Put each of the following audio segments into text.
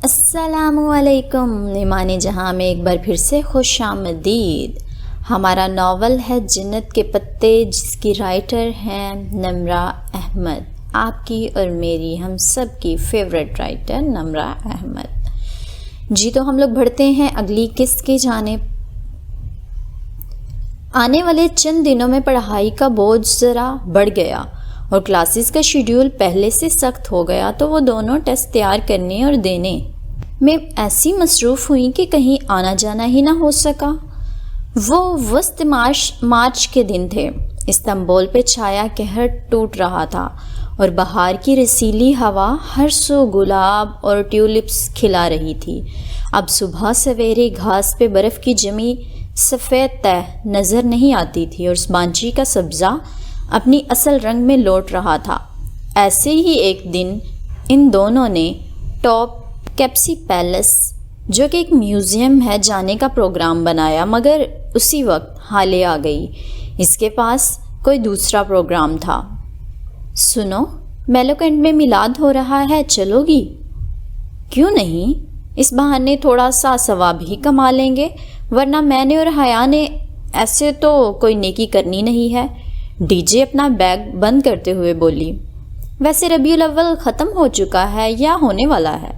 السلام علیکم ایمان جہاں میں ایک بار پھر سے خوش آمدید۔ ہمارا ناول ہے جنت کے پتے، جس کی رائٹر ہیں نمرہ احمد، آپ کی اور میری، ہم سب کی فیوریٹ رائٹر نمرہ احمد جی۔ تو ہم لوگ بڑھتے ہیں اگلی قسط کی جانب۔ آنے والے چند دنوں میں پڑھائی کا بوجھ ذرا بڑھ گیا اور کلاسز کا شیڈیول پہلے سے سخت ہو گیا، تو وہ دونوں ٹیسٹ تیار کرنے اور دینے میں ایسی مصروف ہوئیں کہ کہیں آنا جانا ہی نہ ہو سکا۔ وہ وسط مارچ کے دن تھے۔ استنبول پہ چھایا قہر ٹوٹ رہا تھا اور بہار کی رسیلی ہوا ہر سو گلاب اور ٹیولپس کھلا رہی تھی۔ اب صبح سویرے گھاس پہ برف کی جمی سفید تہ نظر نہیں آتی تھی اور بانچی کا سبزہ اپنی اصل رنگ میں لوٹ رہا تھا۔ ایسے ہی ایک دن ان دونوں نے ٹاپ کیپسی پیلس، جو کہ ایک میوزیم ہے، جانے کا پروگرام بنایا، مگر اسی وقت حالے آ گئی۔ اس کے پاس کوئی دوسرا پروگرام تھا۔ سنو، میلوکنڈ میں میلاد ہو رہا ہے، چلو گی؟ کیوں نہیں، اس بہانے تھوڑا سا ثواب ہی کما لیں گے، ورنہ میں نے اور حیا نے ایسے تو کوئی نیکی کرنی نہیں ہے، ڈی جے اپنا بیگ بند کرتے ہوئے بولی۔ ویسے ربیع الاول ختم ہو چکا ہے یا ہونے والا ہے؟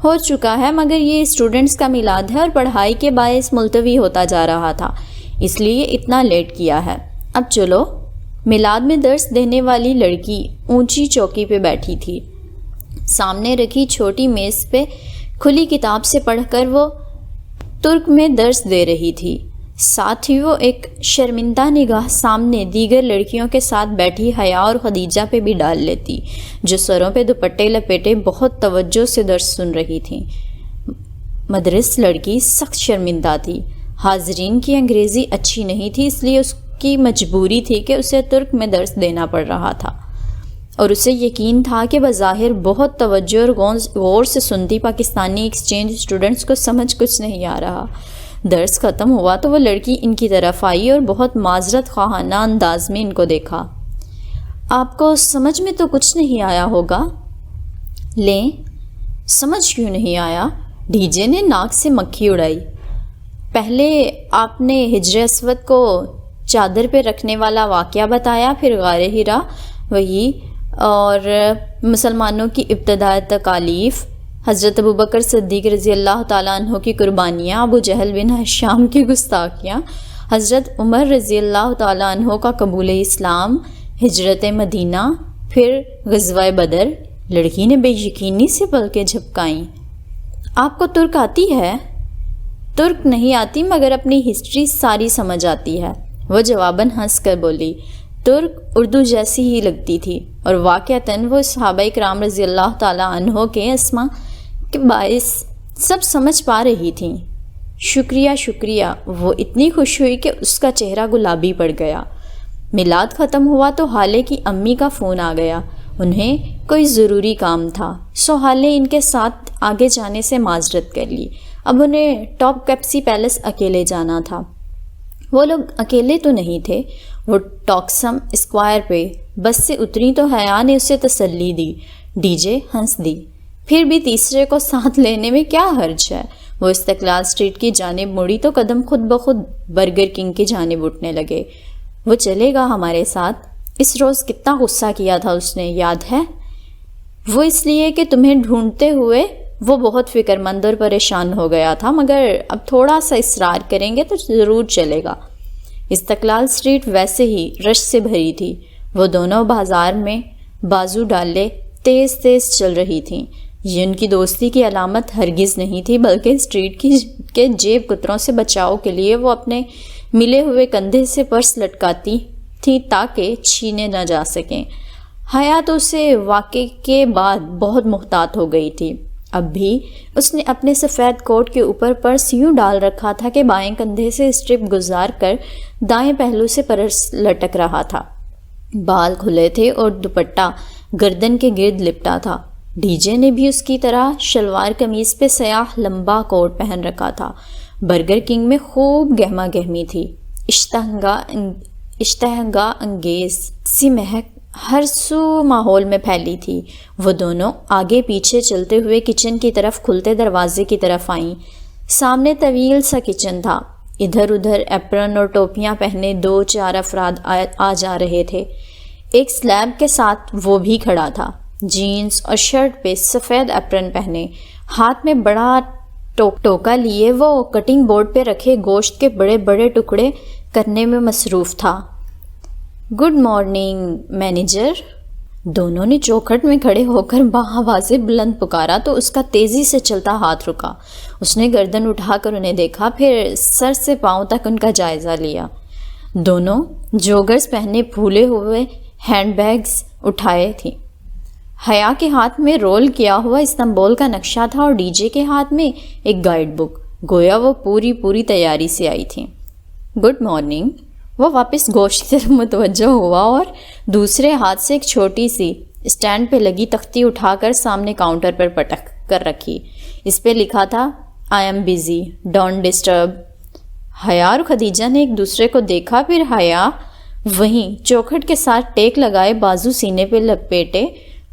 ہو چکا ہے، مگر یہ اسٹوڈنٹس کا میلاد ہے اور پڑھائی کے باعث ملتوی ہوتا جا رہا تھا، اس لیے اتنا لیٹ کیا ہے۔ اب چلو۔ میلاد میں درس دینے والی لڑکی اونچی چوکی پہ بیٹھی تھی۔ سامنے رکھی چھوٹی میز پہ کھلی کتاب سے پڑھ کر وہ ترک میں درس دے رہی تھی۔ ساتھ ہی وہ ایک شرمندہ نگاہ سامنے دیگر لڑکیوں کے ساتھ بیٹھی حیا اور خدیجہ پہ بھی ڈال لیتی، جو سروں پہ دوپٹے لپیٹے بہت توجہ سے درس سن رہی تھیں۔ مدرس لڑکی سخت شرمندہ تھی۔ حاضرین کی انگریزی اچھی نہیں تھی، اس لیے اس کی مجبوری تھی کہ اسے ترک میں درس دینا پڑ رہا تھا، اور اسے یقین تھا کہ بظاہر بہت توجہ اور غور سے سنتی پاکستانی ایکسچینج اسٹوڈنٹس کو سمجھ کچھ نہیں آ رہا۔ درس ختم ہوا تو وہ لڑکی ان کی طرف آئی اور بہت معذرت خواہانہ انداز میں ان کو دیکھا۔ آپ کو سمجھ میں تو کچھ نہیں آیا ہوگا؟ لیں، سمجھ کیوں نہیں آیا؟ ڈی جے نے ناک سے مکھی اڑائی۔ پہلے آپ نے حجر اسود کو چادر پہ رکھنے والا واقعہ بتایا، پھر غار حرا، وہی، اور مسلمانوں کی ابتدائی تکالیف، حضرت ابوبکر صدیق رضی اللہ تعالیٰ عنہ کی قربانیاں، ابو جہل بن ہشام کی گستاخیاں، حضرت عمر رضی اللہ تعالیٰ عنہ کا قبول اسلام، ہجرت مدینہ، پھر غزوہ بدر۔ لڑکی نے بے یقینی سے پلکیں جھپکائیں۔ آپ کو ترک آتی ہے؟ ترک نہیں آتی، مگر اپنی ہسٹری ساری سمجھ آتی ہے، وہ جواباً ہنس کر بولی۔ ترک اردو جیسی ہی لگتی تھی، اور واقعتاً وہ صحابہ کرام رضی اللہ تعالیٰ عنہ کے اسما کے باعث سب سمجھ پا رہی تھیں۔ شکریہ شکریہ، وہ اتنی خوش ہوئی کہ اس کا چہرہ گلابی پڑ گیا۔ میلاد ختم ہوا تو حالے کی امی کا فون آ گیا۔ انہیں کوئی ضروری کام تھا، سو حالے ان کے ساتھ آگے جانے سے معذرت کر لی۔ اب انہیں ٹاپ کیپسی پیلس اکیلے جانا تھا۔ وہ لوگ اکیلے تو نہیں تھے۔ وہ ٹاکسم اسکوائر پہ بس سے اتری تو حیا نے اسے تسلی دی۔ ڈی جے ہنس دی۔ پھر بھی تیسرے کو ساتھ لینے میں کیا حرج ہے؟ وہ استقلال اسٹریٹ کی جانب مڑی تو قدم خود بخود برگر کنگ کی جانب اٹھنے لگے۔ وہ چلے گا ہمارے ساتھ؟ اس روز کتنا غصہ کیا تھا اس نے، یاد ہے؟ وہ اس لیے کہ تمہیں ڈھونڈتے ہوئے وہ بہت فکر مند اور پریشان ہو گیا تھا، مگر اب تھوڑا سا اصرار کریں گے تو ضرور چلے گا۔ استقلال اسٹریٹ ویسے ہی رش سے بھری تھی۔ وہ دونوں بازار میں بازو ڈالے تیز تیز چل رہی تھیں۔ یہ ان کی دوستی کی علامت ہرگز نہیں تھی، بلکہ اسٹریٹ کے جیب کتروں سے بچاؤ کے لیے وہ اپنے ملے ہوئے کندھے سے پرس لٹکاتی تھیں تاکہ چھینے نہ جا سکیں۔ حیا تو اسے واقعے کے بعد بہت محتاط ہو گئی تھی۔ اب بھی اس نے اپنے سفید کوٹ کے اوپر پرس یوں ڈال رکھا تھا کہ بائیں کندھے سے اسٹرپ گزار کر دائیں پہلو سے پرس لٹک رہا تھا۔ بال کھلے تھے اور دوپٹہ گردن کے گرد لپٹا تھا۔ ڈی جے نے بھی اس کی طرح شلوار قمیض پہ سیاہ لمبا کوٹ پہن رکھا تھا۔ برگر کنگ میں خوب گہما گہمی تھی۔ اشتہانگاہ انگیز سی مہک ہر سو ماحول میں پھیلی تھی۔ وہ دونوں آگے پیچھے چلتے ہوئے کچن کی طرف کھلتے دروازے کی طرف آئیں۔ سامنے طویل سا کچن تھا، ادھر ادھر ایپرن اور ٹوپیاں پہنے 2-4 افراد آ جا رہے تھے۔ ایک سلیب کے ساتھ وہ بھی کھڑا تھا، جینز اور شرٹ پہ سفید ایپرن پہنے، ہاتھ میں بڑا ٹوکا لیے وہ کٹنگ بورڈ پہ رکھے گوشت کے بڑے بڑے ٹکڑے کرنے میں مصروف تھا۔ گڈ مارننگ مینیجر، دونوں نے چوکھٹ میں کھڑے ہو کر بآوازیں بلند پکارا تو اس کا تیزی سے چلتا ہاتھ رکا۔ اس نے گردن اٹھا کر انہیں دیکھا، پھر سر سے پاؤں تک ان کا جائزہ لیا۔ دونوں جوگرز پہنے پھولے ہوئے ہینڈ بیگز اٹھائے تھیں۔ حیا کے ہاتھ میں رول کیا ہوا استنبول کا نقشہ تھا اور ڈی جے کے ہاتھ میں ایک گائیڈ بک، گویا وہ پوری تیاری سے آئی تھیں۔ گڈ مارننگ، وہ واپس گوشت کی طرف متوجہ ہوا اور دوسرے ہاتھ سے ایک چھوٹی سی اسٹینڈ پہ لگی تختی اٹھا کر سامنے کاؤنٹر پر پٹک کر رکھی۔ اس پہ لکھا تھا I am busy, don't disturb. حیا اور خدیجہ نے ایک دوسرے کو دیکھا، پھر حیا وہیں چوکھٹ کے ساتھ ٹیک لگائے بازو سینے پہ لپیٹے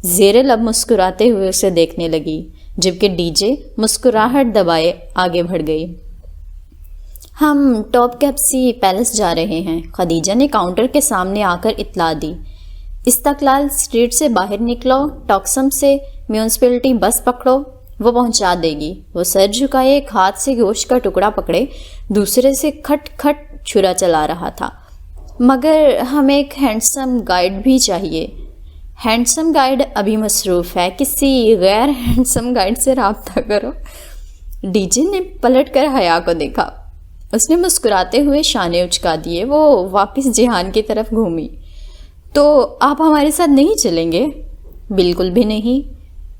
زیر لب مسکراتے ہوئے اسے دیکھنے لگی، جبکہ ڈی جے مسکراہٹ دبائے آگے بڑھ گئی۔ ہم ٹاپ کیپسی پیلس جا رہے ہیں، خدیجہ نے کاؤنٹر کے سامنے آ کر اطلاع دی۔ استقلال اسٹریٹ سے باہر نکلو، ٹاکسم سے میونسپلٹی بس پکڑو، وہ پہنچا دے گی۔ وہ سر جھکائے، ایک ہاتھ سے گوشت کا ٹکڑا پکڑے، دوسرے سے کھٹ کھٹ چھرا چلا رہا تھا۔ مگر ہمیں ایک ہینڈسم گائیڈ بھی چاہیے۔ ہینڈسم گائیڈ ابھی مصروف ہے، کسی غیر ہینڈسم گائیڈ سے رابطہ کرو۔ ڈی جے نے پلٹ کر حیا کو دیکھا، اس نے مسکراتے ہوئے شانے اچکا دیے۔ وہ واپس جہان کی طرف گھومی۔ تو آپ ہمارے ساتھ نہیں چلیں گے؟ بالکل بھی نہیں،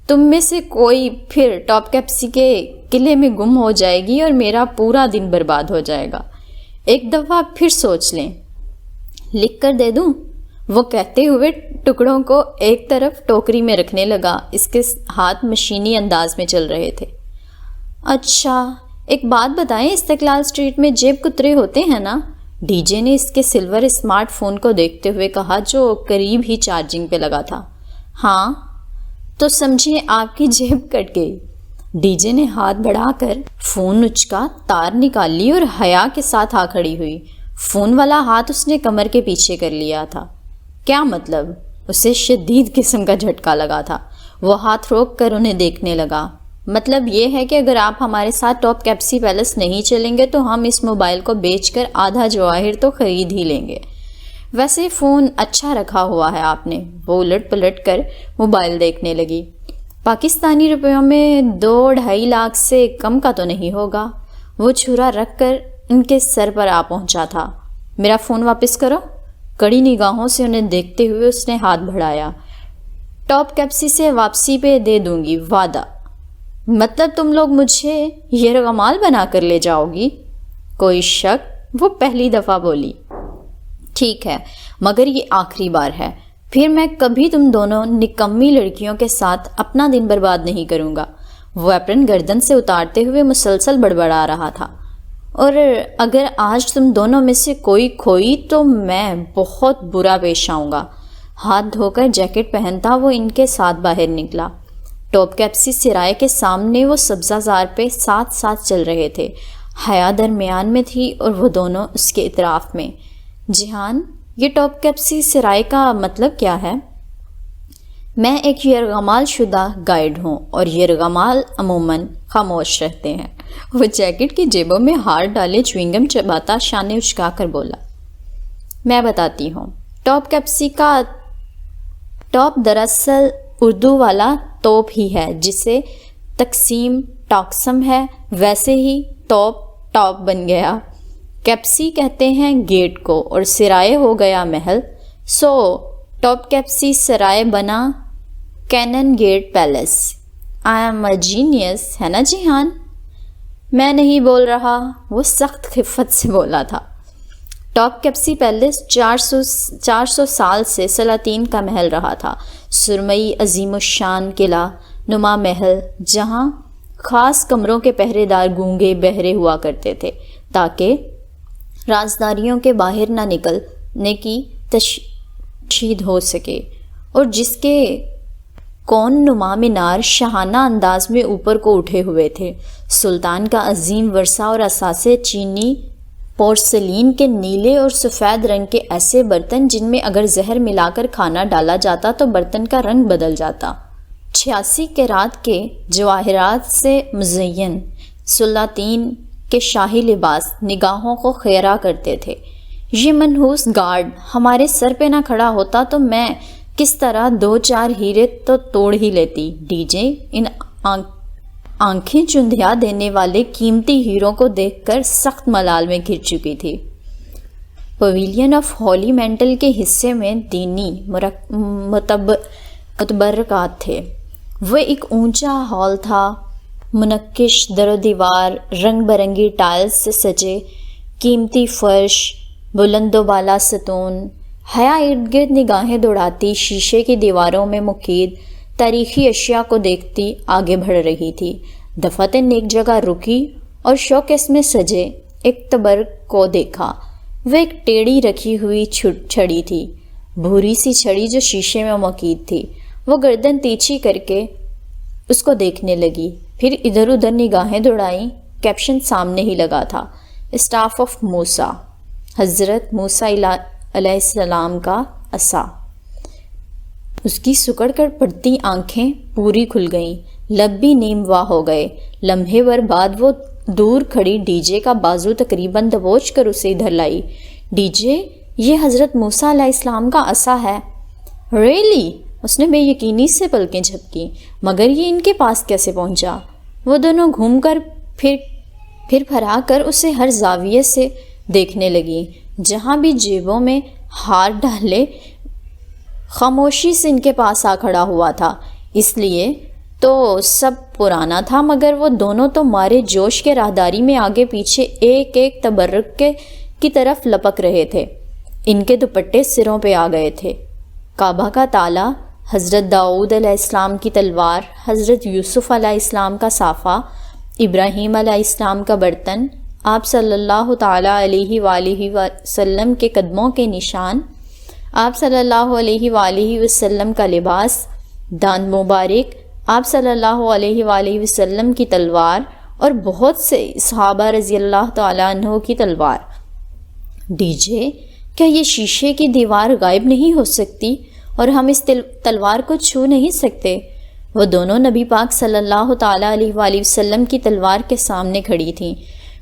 تم میں سے کوئی پھر ٹاپ کیپسی کے قلعے میں گم ہو جائے گی اور میرا پورا دن برباد ہو جائے گا۔ ایک دفعہ پھر سوچ لیں۔ لکھ کر دے دوں؟ وہ کہتے ہوئے ٹکڑوں کو ایک طرف ٹوکری میں رکھنے لگا، اس کے ہاتھ مشینی انداز میں چل رہے تھے۔ اچھا ایک بات بتائیں، استقلال اسٹریٹ میں جیب کترے ہوتے ہیں نا؟ ڈی جے نے اس کے سلور اسمارٹ فون کو دیکھتے ہوئے کہا، جو قریب ہی چارجنگ پہ لگا تھا۔ ہاں، تو سمجھیں آپ کی جیب کٹ گئی۔ ڈی جے نے ہاتھ بڑھا کر فون اچکا، تار نکال لی اور حیا کے ساتھ آ کھڑی ہوئی۔ فون والا ہاتھ اس نے کمر کے پیچھے کر لیا تھا۔ کیا مطلب؟ اسے شدید قسم کا جھٹکا لگا تھا۔ وہ ہاتھ روک کر انہیں دیکھنے لگا۔ مطلب یہ ہے کہ اگر آپ ہمارے ساتھ ٹاپ کیپسی پیلس نہیں چلیں گے تو ہم اس موبائل کو بیچ کر آدھا جواہر تو خرید ہی لیں گے۔ ویسے فون اچھا رکھا ہوا ہے آپ نے۔ وہ الٹ پلٹ کر موبائل دیکھنے لگی۔ پاکستانی روپیوں میں 2-2.5 لاکھ سے کم کا تو نہیں ہوگا۔ وہ چھرا رکھ کر ان کے سر پر آ پہنچا تھا۔ میرا فون واپس کرو۔ کڑی نگاہوں سے انہیں دیکھتے ہوئے اس نے ہاتھ بڑھایا۔ ٹاپ کیپسی سے واپسی پہ دے دوں گی، وعدہ۔ مطلب تم لوگ مجھے یرغمال بنا کر لے جاؤ گی؟ کوئی شک؟ وہ پہلی دفعہ بولی۔ ٹھیک ہے، مگر یہ آخری بار ہے، پھر میں کبھی تم دونوں نکمی لڑکیوں کے ساتھ اپنا دن برباد نہیں کروں گا۔ وہ ایپرن گردن سے اتارتے ہوئے مسلسل بڑبڑا رہا تھا۔ اور اگر آج تم دونوں میں سے کوئی کھوئی تو میں بہت برا پیش آؤں گا۔ ہاتھ دھو کر جیکٹ پہنتا وہ ان کے ساتھ باہر نکلا۔ ٹاپ کیپسی سرائے کے سامنے وہ سبزہ زار پہ ساتھ ساتھ چل رہے تھے۔ حیا درمیان میں تھی اور وہ دونوں اس کے اطراف میں۔ جہان، یہ ٹاپ کیپسی سرائے کا مطلب کیا ہے؟ میں ایک یرغمال شدہ گائیڈ ہوں اور یرغمال عموماً خاموش رہتے ہیں۔ وہ جیکٹ کی جیبوں میں ہاتھ ڈالے چوئنگم چباتا شانے اچکا کر بولا۔ میں بتاتی ہوں، ٹاپ کیپسی کا ٹاپ دراصل اردو والا توپ ہی ہے، جسے تقسیم ٹاکسم ہے، ویسے ہی ٹاپ بن گیا۔ کیپسی کہتے ہیں گیٹ کو اور سرائے ہو گیا محل، سو ٹاپ کیپسی سرائے بنا Cannon Gate Palace. I'm a genius, ہے نا جہان؟ میں نہیں بول رہا، وہ سخت خفت سے بولا تھا۔ ٹاپ کیپسی پیلس 400 سال سے سلاطین کا محل رہا تھا، سرمئی عظیم الشان قلعہ نما محل، جہاں خاص کمروں کے پہرے دار گونگے بہرے ہوا کرتے تھے تاکہ رازداریوں کے باہر نہ نکلنے کی شہید ہو سکے اور جس کے کون نما مینار شاہانہ انداز میں اوپر کو اٹھے ہوئے تھے۔ سلطان کا عظیم ورثہ اور اثاثے چینی پورسلین کے نیلے اور سفید رنگ کے ایسے برتن جن میں اگر زہر ملا کر کھانا ڈالا جاتا تو برتن کا رنگ بدل جاتا۔ 86 کیرات کے جواہرات سے مزین سلاطین کے شاہی لباس نگاہوں کو خیرہ کرتے تھے۔ یہ منحوس گارڈ ہمارے سر پہ نہ کھڑا ہوتا تو میں کس طرح 2-4 ہیرے تو توڑ ہی لیتی۔ ڈی جے ان آنکھیں چندھیا دینے والے قیمتی ہیروں کو دیکھ کر سخت ملال میں گر چکی تھی۔ پویلین آف ہولی مینٹل کے حصے میں دینی متبرکات تھے۔ وہ ایک اونچا ہال تھا، منقش در و دیوار، رنگ برنگی ٹائلز سے سجے قیمتی فرش، بلند و بالا ستون۔ حیا ارد گرد نگاہیں دوڑاتی، شیشے کی دیواروں میں مقید تاریخی اشیاء کو دیکھتی آگے بڑھ رہی تھی۔ دفعتاً ایک جگہ رکی اور شوکیس میں سجے ایک تبرک کو دیکھا۔ وہ ایک ٹیڑھی رکھی ہوئی چھڑی تھی، بھوری سی چھڑی جو شیشے میں مقید تھی۔ وہ گردن تیچھی کر کے اس کو دیکھنے لگی، پھر ادھر ادھر نگاہیں دوڑائیں۔ کیپشن سامنے ہی لگا تھا، اسٹاف آف موسیٰ، حضرت موسیٰ علیہ السلام کا عصا۔ اس کی سکڑ کر پڑتی آنکھیں پوری کھل گئیں، لب بھی نیم واہ ہو گئے۔ لمحے بھر بعد وہ دور کھڑی ڈی جے کا بازو تقریباً دبوچ کر اسے ادھر لائی۔ ڈی جے، یہ حضرت موسیٰ علیہ السلام کا عصا ہے۔ ریئلی؟ اس نے بے یقینی سے پلکیں جھپکیں، مگر یہ ان کے پاس کیسے پہنچا؟ وہ دونوں گھوم کر پھر پھرا کر اسے ہر زاویے سے دیکھنے لگیں، جہاں بھی جیبوں میں ہاتھ ڈالے خاموشی سے ان کے پاس آ کھڑا ہوا تھا۔ اس لیے تو سب پرانا تھا، مگر وہ دونوں تو مارے جوش کے راہداری میں آگے پیچھے ایک ایک تبرک کی طرف لپک رہے تھے۔ ان کے دوپٹے سروں پہ آ گئے تھے۔ کعبہ کا تالا، حضرت داؤد علیہ السلام کی تلوار، حضرت یوسف علیہ السلام کا صافہ، ابراہیم علیہ السلام کا برتن، آپ صلی اللہ تعالیٰ علیہ وآلہ وسلم کے قدموں کے نشان، آپ صلی اللہ علیہ وآلہ وسلم کا لباس، داند مبارک، آپ صلی اللہ علیہ وآلہ وسلم کی تلوار اور بہت سے صحابہ رضی اللہ تعالیٰ عنہ کی تلوار۔ ڈی جے، کیا یہ شیشے کی دیوار غائب نہیں ہو سکتی اور ہم اس تلوار کو چھو نہیں سکتے؟ وہ دونوں نبی پاک صلی اللہ تعالیٰ علیہ وآلہ وسلم کی تلوار کے سامنے کھڑی تھیں۔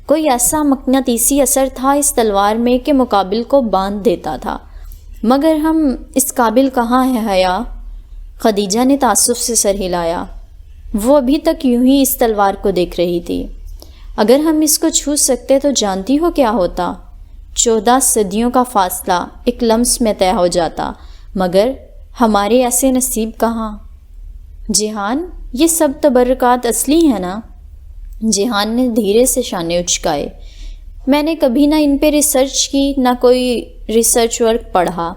کوئی ایسا مقناطیسی اثر تھا اس تلوار میں کہ مقابل کو باندھ دیتا تھا، مگر ہم اس قابل کہاں ہیں حیا؟ خدیجہ نے تعصب سے سر ہلایا۔ وہ ابھی تک یوں ہی اس تلوار کو دیکھ رہی تھی۔ اگر ہم اس کو چھو سکتے تو جانتی ہو کیا ہوتا؟ 14 صدیوں کا فاصلہ ایک لمس میں طے ہو جاتا، مگر ہمارے ایسے نصیب کہاں؟ جہان، یہ سب تبرکات اصلی ہیں نا؟ جہان نے دھیرے سے شانے اچکائے۔ میں نے کبھی نہ ان پہ ریسرچ کی، نہ کوئی ریسرچ ورک پڑھا۔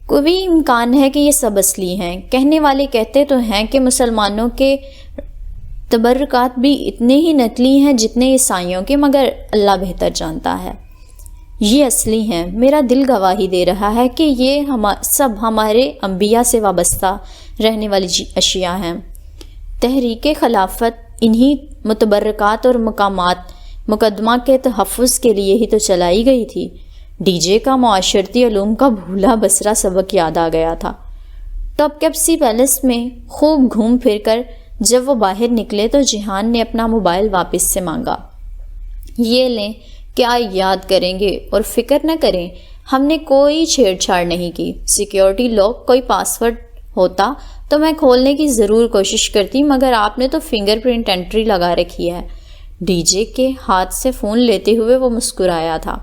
کوئی امکان ہے کہ یہ سب اصلی ہیں؟ کہنے والے کہتے تو ہیں کہ مسلمانوں کے تبرکات بھی اتنے ہی نقلی ہیں جتنے عیسائیوں کے، مگر اللہ بہتر جانتا ہے۔ یہ اصلی ہیں، میرا دل گواہی دے رہا ہے کہ یہ سب ہمارے انبیاء سے وابستہ رہنے والی اشیاء ہیں۔ تحریک خلافت انہی متبرکات اور مقدمہ کے تحفظ کے لیے ہی تو چلائی گئی تھی۔ ڈی جے کا معاشرتی علوم کا بھولا بسرا سبق یاد آ گیا تھا۔ ٹاپ کیپسی پیلس میں خوب گھوم پھر کر جب وہ باہر نکلے تو جہان نے اپنا موبائل واپس سے مانگا۔ یہ لیں، کیا یاد کریں گے اور فکر نہ کریں، ہم نے کوئی چھیڑ چھاڑ نہیں کی۔ سیکیورٹی لاک، کوئی پاسورڈ ہوتا تو میں کھولنے کی ضرور کوشش کرتی، مگر آپ نے تو فنگر پرنٹ انٹری لگا رکھی ہے۔ ڈی جے کے ہاتھ سے فون لیتے ہوئے وہ مسکرایا تھا۔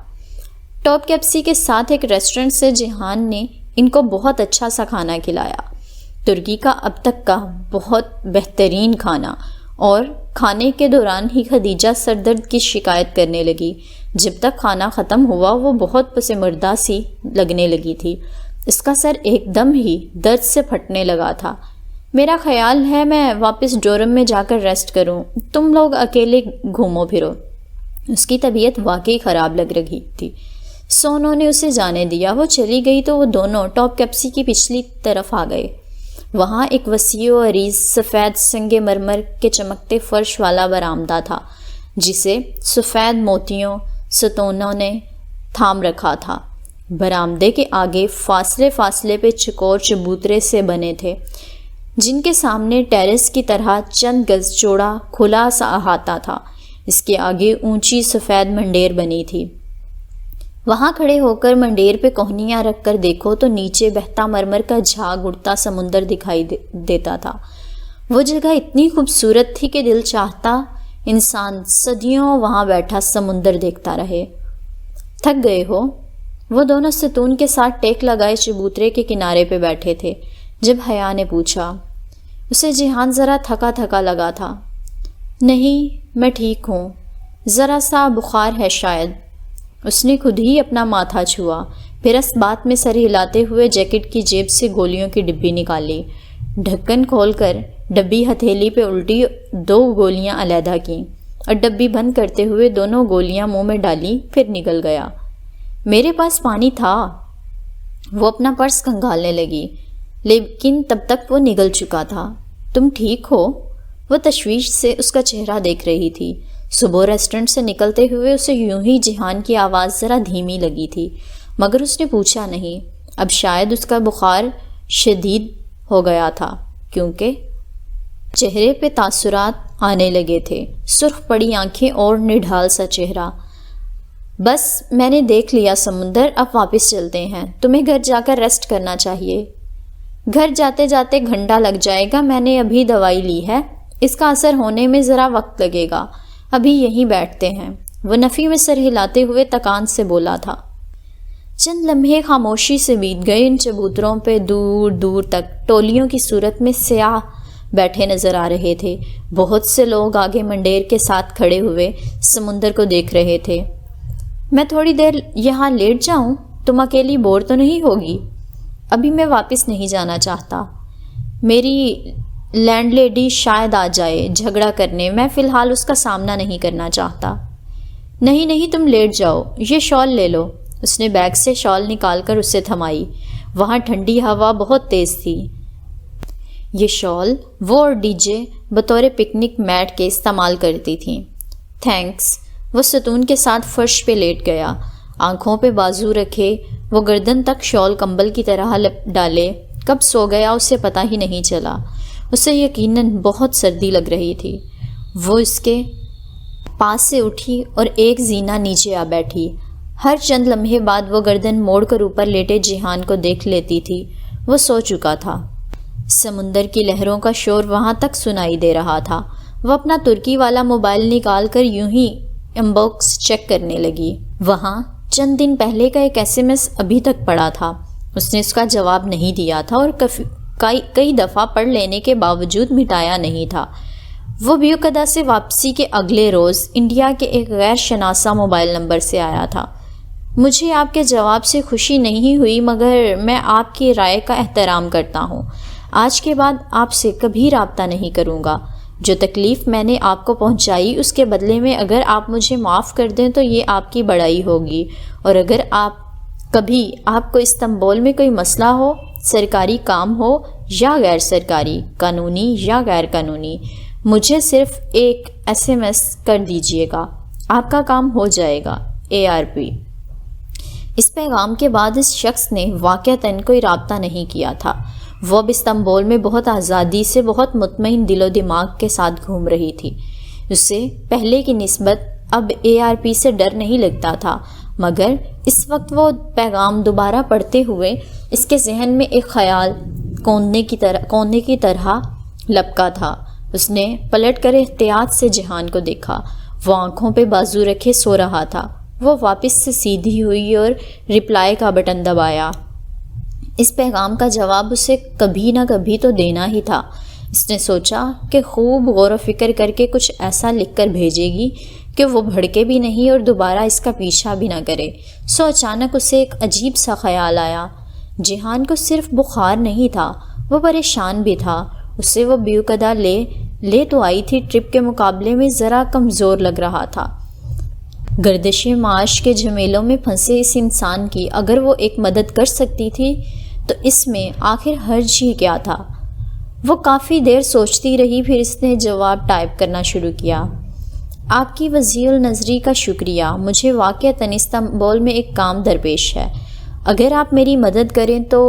ٹاپ کیپسی کے ساتھ ایک ریسٹورنٹ سے جہان نے ان کو بہت اچھا سا کھانا کھلایا، ترکی کا اب تک کا بہت بہترین کھانا، اور کھانے کے دوران ہی خدیجہ سر درد کی شکایت کرنے لگی۔ جب تک کھانا ختم ہوا وہ بہت پسمردہ سی لگنے لگی تھی، اس کا سر ایک دم ہی درد سے پھٹنے لگا تھا۔ میرا خیال ہے میں واپس ڈورم میں جا کر ریسٹ کروں، تم لوگ اکیلے گھومو پھرو۔ اس کی طبیعت واقعی خراب لگ رہی تھی۔ سو انہوں نے اسے جانے دیا۔ وہ چلی گئی تو وہ دونوں ٹاپ کیپسی کی پچھلی طرف آ گئے۔ وہاں ایک وسیع و عریض سفید سنگ مرمر کے چمکتے فرش والا برآمدہ تھا جسے سفید موتیوں ستونوں نے تھام رکھا تھا۔ برآمدے کے آگے فاصلے فاصلے پہ چکور چبوترے سے بنے تھے جن کے سامنے ٹیرس کی طرح چند گز چوڑا کھلا سا احاطہ تھا۔ اس کے آگے اونچی سفید منڈیر بنی تھی۔ وہاں کھڑے ہو کر منڈیر پہ کوہنیاں رکھ کر دیکھو تو نیچے بہتا مرمر کا جھاگ اڑتا سمندر دکھائی دیتا تھا۔ وہ جگہ اتنی خوبصورت تھی کہ دل چاہتا انسان صدیوں وہاں بیٹھا سمندر دیکھتا رہے۔ تھک گئے ہو؟ وہ دونوں ستون کے ساتھ ٹیک لگائے چبوترے کے کنارے پہ بیٹھے تھے جب حیا نے پوچھا۔ اسے جہان ذرا تھکا تھکا لگا تھا۔ نہیں، میں ٹھیک ہوں، ذرا سا بخار ہے شاید۔ اس نے خود ہی اپنا ماتھا چھوا، پھر اس بات میں سر ہلاتے ہوئے جیکٹ کی جیب سے گولیوں کی ڈبی نکالی۔ ڈھکن کھول کر ڈبی ہتھیلی پہ الٹی 2 گولیاں علیحدہ کیں اور ڈبی بند کرتے ہوئے دونوں گولیاں منہ میں ڈالی، پھر نکل گیا۔ میرے پاس پانی تھا۔ وہ اپنا پرس کھنگالنے لگی لیکن تب تک وہ نگل چکا تھا۔ تم ٹھیک ہو؟ وہ تشویش سے اس کا چہرہ دیکھ رہی تھی۔ صبح ریسٹورنٹ سے نکلتے ہوئے اسے یوں ہی جہان کی آواز ذرا دھیمی لگی تھی مگر اس نے پوچھا نہیں۔ اب شاید اس کا بخار شدید ہو گیا تھا کیونکہ چہرے پہ تاثرات آنے لگے تھے، سرخ پڑی آنکھیں اور نڈھال سا چہرہ۔ بس میں نے دیکھ لیا سمندر، اب واپس چلتے ہیں۔ تمہیں گھر جا کر ریسٹ کرنا چاہیے۔ گھر جاتے جاتے گھنٹہ لگ جائے گا، میں نے ابھی دوائی لی ہے، اس کا اثر ہونے میں ذرا وقت لگے گا، ابھی یہیں بیٹھتے ہیں۔ وہ نفی میں سر ہلاتے ہوئے تکان سے بولا تھا۔ چند لمحے خاموشی سے بیت گئے۔ ان چبوتروں پہ دور دور تک ٹولیوں کی صورت میں سیاح بیٹھے نظر آ رہے تھے۔ بہت سے لوگ آگے منڈیر کے ساتھ کھڑے ہوئے سمندر کو دیکھ رہے تھے۔ میں تھوڑی دیر یہاں لیٹ جاؤں؟ تم اکیلی بور تو نہیں ہوگی؟ ابھی میں واپس نہیں جانا چاہتا، میری لینڈ لیڈی شاید آ جائے جھگڑا کرنے، میں فی الحال اس کا سامنا نہیں کرنا چاہتا۔ نہیں نہیں، تم لیٹ جاؤ، یہ شال لے لو۔ اس نے بیگ سے شال نکال کر اسے تھمائی۔ وہاں ٹھنڈی ہوا بہت تیز تھی۔ یہ شال وہ اور ڈی جے بطور پکنک میٹ کے استعمال کرتی تھیں۔ تھینکس۔ وہ ستون کے ساتھ فرش پہ لیٹ گیا، آنکھوں پہ بازو رکھے، وہ گردن تک شال کمبل کی طرح ڈالے۔ کب سو گیا اسے پتہ ہی نہیں چلا۔ اسے یقیناً بہت سردی لگ رہی تھی۔ وہ اس کے پاس سے اٹھی اور ایک زینہ نیچے آ بیٹھی۔ ہر چند لمحے بعد وہ گردن موڑ کر اوپر لیٹے جہان کو دیکھ لیتی تھی۔ وہ سو چکا تھا۔ سمندر کی لہروں کا شور وہاں تک سنائی دے رہا تھا۔ وہ اپنا ترکی والا موبائل نکال کر یوں ہی انباکس چیک کرنے لگی۔ وہاں چند دن پہلے کا ایک SMS ابھی تک پڑا تھا۔ اس نے اس کا جواب نہیں دیا تھا اور کئی دفعہ پڑھ لینے کے باوجود مٹایا نہیں تھا۔ وہ بیوقدہ سے واپسی کے اگلے روز انڈیا کے ایک غیر شناسا موبائل نمبر سے آیا تھا۔ مجھے آپ کے جواب سے خوشی نہیں ہوئی مگر میں آپ کی رائے کا احترام کرتا ہوں۔ آج کے بعد آپ سے کبھی رابطہ نہیں کروں گا۔ جو تکلیف میں نے آپ کو پہنچائی اس کے بدلے میں اگر آپ مجھے معاف کر دیں تو یہ آپ کی بڑائی ہوگی، اور اگر کبھی آپ کو استنبول میں کوئی مسئلہ ہو، سرکاری کام ہو یا غیر سرکاری، قانونی یا غیر قانونی، مجھے صرف ایک SMS کر دیجئے گا، آپ کا کام ہو جائے گا۔ ARP۔ اس پیغام کے بعد اس شخص نے واقعتاً کوئی رابطہ نہیں کیا تھا۔ وہ اب استنبول میں بہت آزادی سے، بہت مطمئن دل و دماغ کے ساتھ گھوم رہی تھی۔ اسے پہلے کی نسبت اب ARP سے ڈر نہیں لگتا تھا، مگر اس وقت وہ پیغام دوبارہ پڑھتے ہوئے اس کے ذہن میں ایک خیال کونے کی طرح لپکا تھا۔ اس نے پلٹ کر احتیاط سے جہان کو دیکھا۔ وہ آنکھوں پہ بازو رکھے سو رہا تھا۔ وہ واپس سے سیدھی ہوئی اور رپلائی کا بٹن دبایا۔ اس پیغام کا جواب اسے کبھی نہ کبھی تو دینا ہی تھا۔ اس نے سوچا کہ خوب غور و فکر کر کے کچھ ایسا لکھ کر بھیجے گی کہ وہ بھڑکے بھی نہیں اور دوبارہ اس کا پیچھا بھی نہ کرے۔ سو اچانک اسے ایک عجیب سا خیال آیا۔ جہان کو صرف بخار نہیں تھا، وہ پریشان بھی تھا۔ اسے وہ بیوقدہ لے تو آئی تھی، ٹرپ کے مقابلے میں ذرا کمزور لگ رہا تھا۔ گردش معاش کے جھمیلوں میں پھنسے اس انسان کی اگر وہ ایک مدد کر سکتی تھی تو اس میں آخر حرج ہی کیا تھا؟ وہ کافی دیر سوچتی رہی، پھر اس نے جواب ٹائپ کرنا شروع کیا۔ آپ کی وسیع النظری کا شکریہ، مجھے واقعتاً استنبول میں ایک کام درپیش ہے۔ اگر آپ میری مدد کریں تو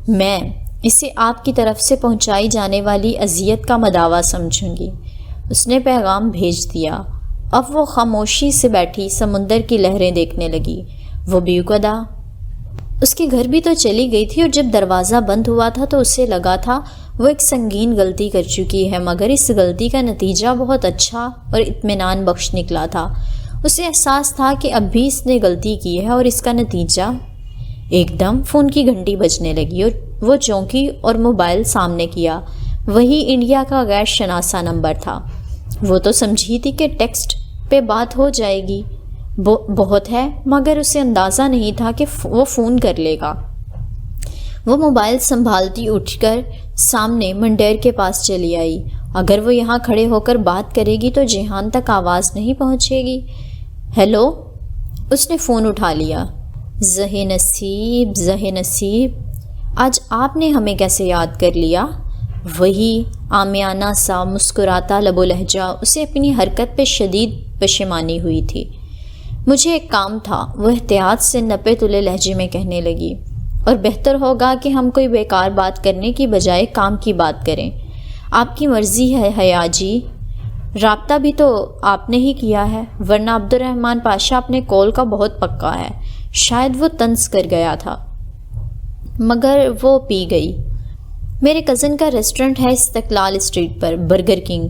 میں اسے آپ کی طرف سے پہنچائی جانے والی اذیت کا مداوع سمجھوں گی۔ اس نے پیغام بھیج دیا۔ اب وہ خاموشی سے بیٹھی سمندر کی لہریں دیکھنے لگی۔ وہ بیوقدہ اس کے گھر بھی تو چلی گئی تھی، اور جب دروازہ بند ہوا تھا تو اسے لگا تھا وہ ایک سنگین غلطی کر چکی ہے، مگر اس غلطی کا نتیجہ بہت اچھا اور اطمینان بخش نکلا تھا۔ اسے احساس تھا کہ اب بھی اس نے غلطی کی ہے، اور اس کا نتیجہ… ایک دم فون کی گھنٹی بجنے لگی اور وہ چونکی اور موبائل سامنے کیا۔ وہی انڈیا کا غیر شناسا نمبر تھا۔ وہ تو سمجھی تھی کہ ٹیکسٹ پہ بات ہو جائے گی، بہت ہے، مگر اسے اندازہ نہیں تھا کہ وہ فون کر لے گا۔ وہ موبائل سنبھالتی اٹھ کر سامنے منڈیر کے پاس چلی آئی۔ اگر وہ یہاں کھڑے ہو کر بات کرے گی تو جہان تک آواز نہیں پہنچے گی۔ ہیلو، اس نے فون اٹھا لیا۔ زہ نصیب، آج آپ نے ہمیں کیسے یاد کر لیا؟ وہی عامیانہ سا مسکراتا لب و لہجہ، اسے اپنی حرکت پہ شدید پشیمانی ہوئی تھی۔ مجھے ایک کام تھا، وہ احتیاط سے نپے تلے لہجے میں کہنے لگی، اور بہتر ہوگا کہ ہم کوئی بیکار بات کرنے کی بجائے کام کی بات کریں۔ آپ کی مرضی ہے حیا جی، رابطہ بھی تو آپ نے ہی کیا ہے، ورنہ عبد الرحمن پاشا اپنے قول کا بہت پکا ہے۔ شاید وہ طنز کر گیا تھا، مگر وہ پی گئی۔ میرے کزن کا ریسٹورنٹ ہے استقلال اسٹریٹ پر، برگر کنگ۔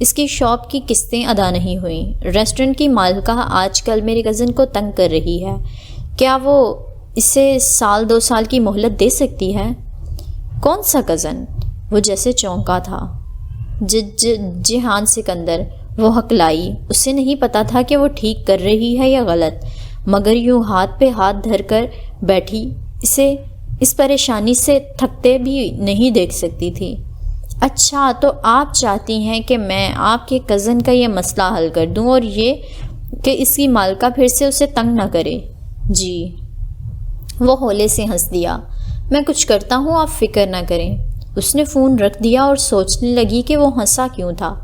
اس کی شاپ کی قسطیں ادا نہیں ہوئیں۔ ریسٹورنٹ کی مالکہ آج کل میرے کزن کو تنگ کر رہی ہے۔ کیا وہ اسے 1-2 سال کی مہلت دے سکتی ہے؟ کون سا کزن؟ وہ جیسے چونکا تھا۔ جہان سکندر، وہ ہکلائی۔ اسے نہیں پتا تھا کہ وہ ٹھیک کر رہی ہے یا غلط، مگر یوں ہاتھ پہ ہاتھ دھر کر بیٹھی اسے اس پریشانی سے تھکتے بھی نہیں دیکھ سکتی تھی۔ اچھا، تو آپ چاہتی ہیں کہ میں آپ کے کزن کا یہ مسئلہ حل کر دوں، اور یہ کہ اس کی مالکہ پھر سے اسے تنگ نہ کرے؟ جی۔ وہ ہولے سے ہنس دیا۔ میں کچھ کرتا ہوں، آپ فکر نہ کریں۔ اس نے فون رکھ دیا اور سوچنے لگی کہ وہ ہنسا کیوں تھا۔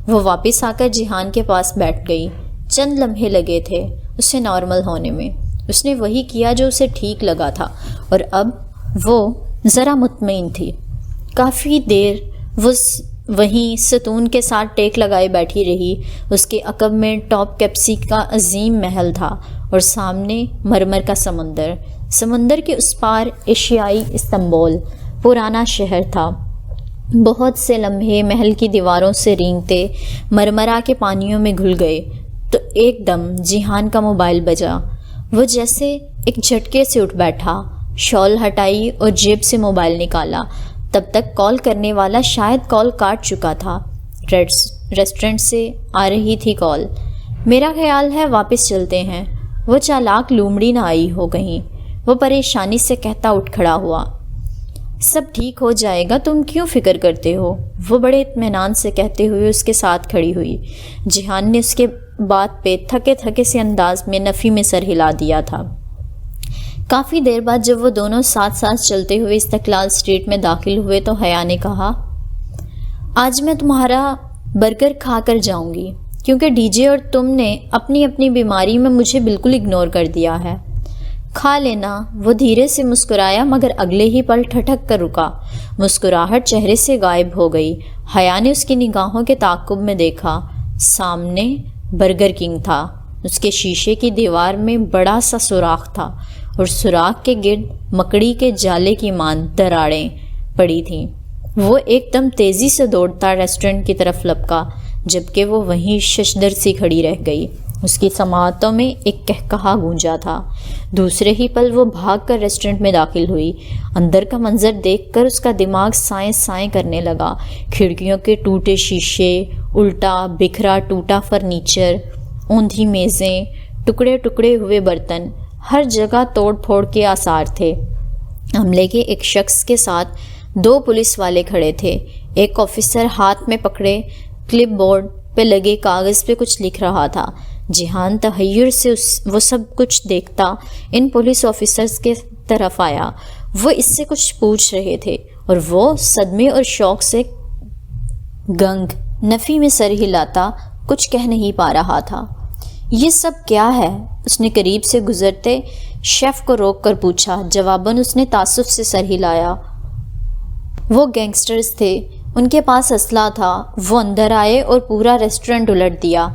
وہ واپس آ کر جہان کے پاس بیٹھ گئی۔ چند لمحے لگے تھے اسے نارمل ہونے میں۔ اس نے وہی کیا جو اسے ٹھیک لگا تھا، اور اب وہ ذرا مطمئن تھی۔ کافی دیر وہ وہیں ستون کے ساتھ ٹیک لگائے بیٹھی رہی۔ اس کے عقب میں ٹاپ کیپسی کا عظیم محل تھا، اور سامنے مرمر کا سمندر۔ سمندر کے اس پار ایشیائی استنبول، پرانا شہر تھا۔ بہت سے لمحے محل کی دیواروں سے رینگتے مرمرا کے پانیوں میں گھل گئے تو ایک دم جہان کا موبائل بجا۔ وہ جیسے ایک جھٹکے سے اٹھ بیٹھا، شال ہٹائی اور جیب سے موبائل نکالا۔ تب تک کال کرنے والا شاید کال کاٹ چکا تھا۔ ریسٹورنٹ سے آ رہی تھی کال۔ میرا خیال ہے واپس چلتے ہیں، وہ چالاک لومڑی نہ آئی ہو کہیں، وہ پریشانی سے کہتا اٹھ کھڑا ہوا۔ سب ٹھیک ہو جائے گا، تم کیوں فکر کرتے ہو؟ وہ بڑے اطمینان سے کہتے ہوئے اس کے ساتھ کھڑی ہوئی۔ جہان نے اس کے بات پہ تھکے تھکے سے انداز میں نفی میں سر ہلا دیا تھا۔ کافی دیر بعد جب وہ دونوں ساتھ ساتھ چلتے ہوئے استقلال اسٹریٹ میں داخل ہوئے تو حیا نے کہا، آج میں تمہارا برگر کھا کر جاؤں گی، کیونکہ ڈی جے اور تم نے اپنی اپنی بیماری میں مجھے بالکل اگنور کر دیا ہے۔ کھا لینا۔ وہ دھیرے سے مسکرایا، مگر اگلے ہی پل ٹھٹک کر رکا۔ مسکراہٹ چہرے سے غائب ہو گئی۔ حیا نے اس کی نگاہوں کے تعاقب میں دیکھا۔ سامنے برگر کنگ تھا۔ اس کے شیشے کی دیوار میں بڑا سا سوراخ تھا، اور سوراخ کے گرد مکڑی کے جالے کی مان دراڑیں پڑی تھیں۔ وہ ایک دم تیزی سے دوڑتا ریسٹورنٹ کی طرف لپکا، جبکہ وہ وہیں ششدر سی کھڑی رہ گئی۔ اس کی سماعتوں میں ایک کہکہا گونجا تھا۔ دوسرے ہی پل وہ بھاگ کر ریسٹورنٹ میں داخل ہوئی۔ اندر کا منظر دیکھ کر اس کا دماغ سائیں سائیں کرنے لگا۔ کھڑکیوں کے ٹوٹے شیشے، الٹا بکھرا ٹوٹا فرنیچر، اوندھی میزیں، ٹکڑے ٹکڑے ہوئے برتن، ہر جگہ توڑ پھوڑ کے آثار تھے۔ عملے کے ایک شخص کے ساتھ 2 پولیس والے کھڑے تھے۔ ایک آفیسر ہاتھ میں پکڑے کلپ بورڈ پہ لگے کاغذ پہ کچھ لکھ رہا تھا۔ جہان تحیر سے وہ سب کچھ دیکھتا ان پولیس آفیسرز کے طرف آیا۔ وہ اس سے کچھ پوچھ رہے تھے اور وہ صدمے اور شوق سے گنگ نفی میں سر ہلاتا کچھ کہہ نہیں پا رہا تھا۔ یہ سب کیا ہے؟ اس نے قریب سے گزرتے شیف کو روک کر پوچھا۔ جواباً اس نے تعصب سے سر ہلایا۔ وہ گینگسٹرز تھے، ان کے پاس اسلحہ تھا۔ وہ اندر آئے اور پورا ریسٹورنٹ الٹ دیا،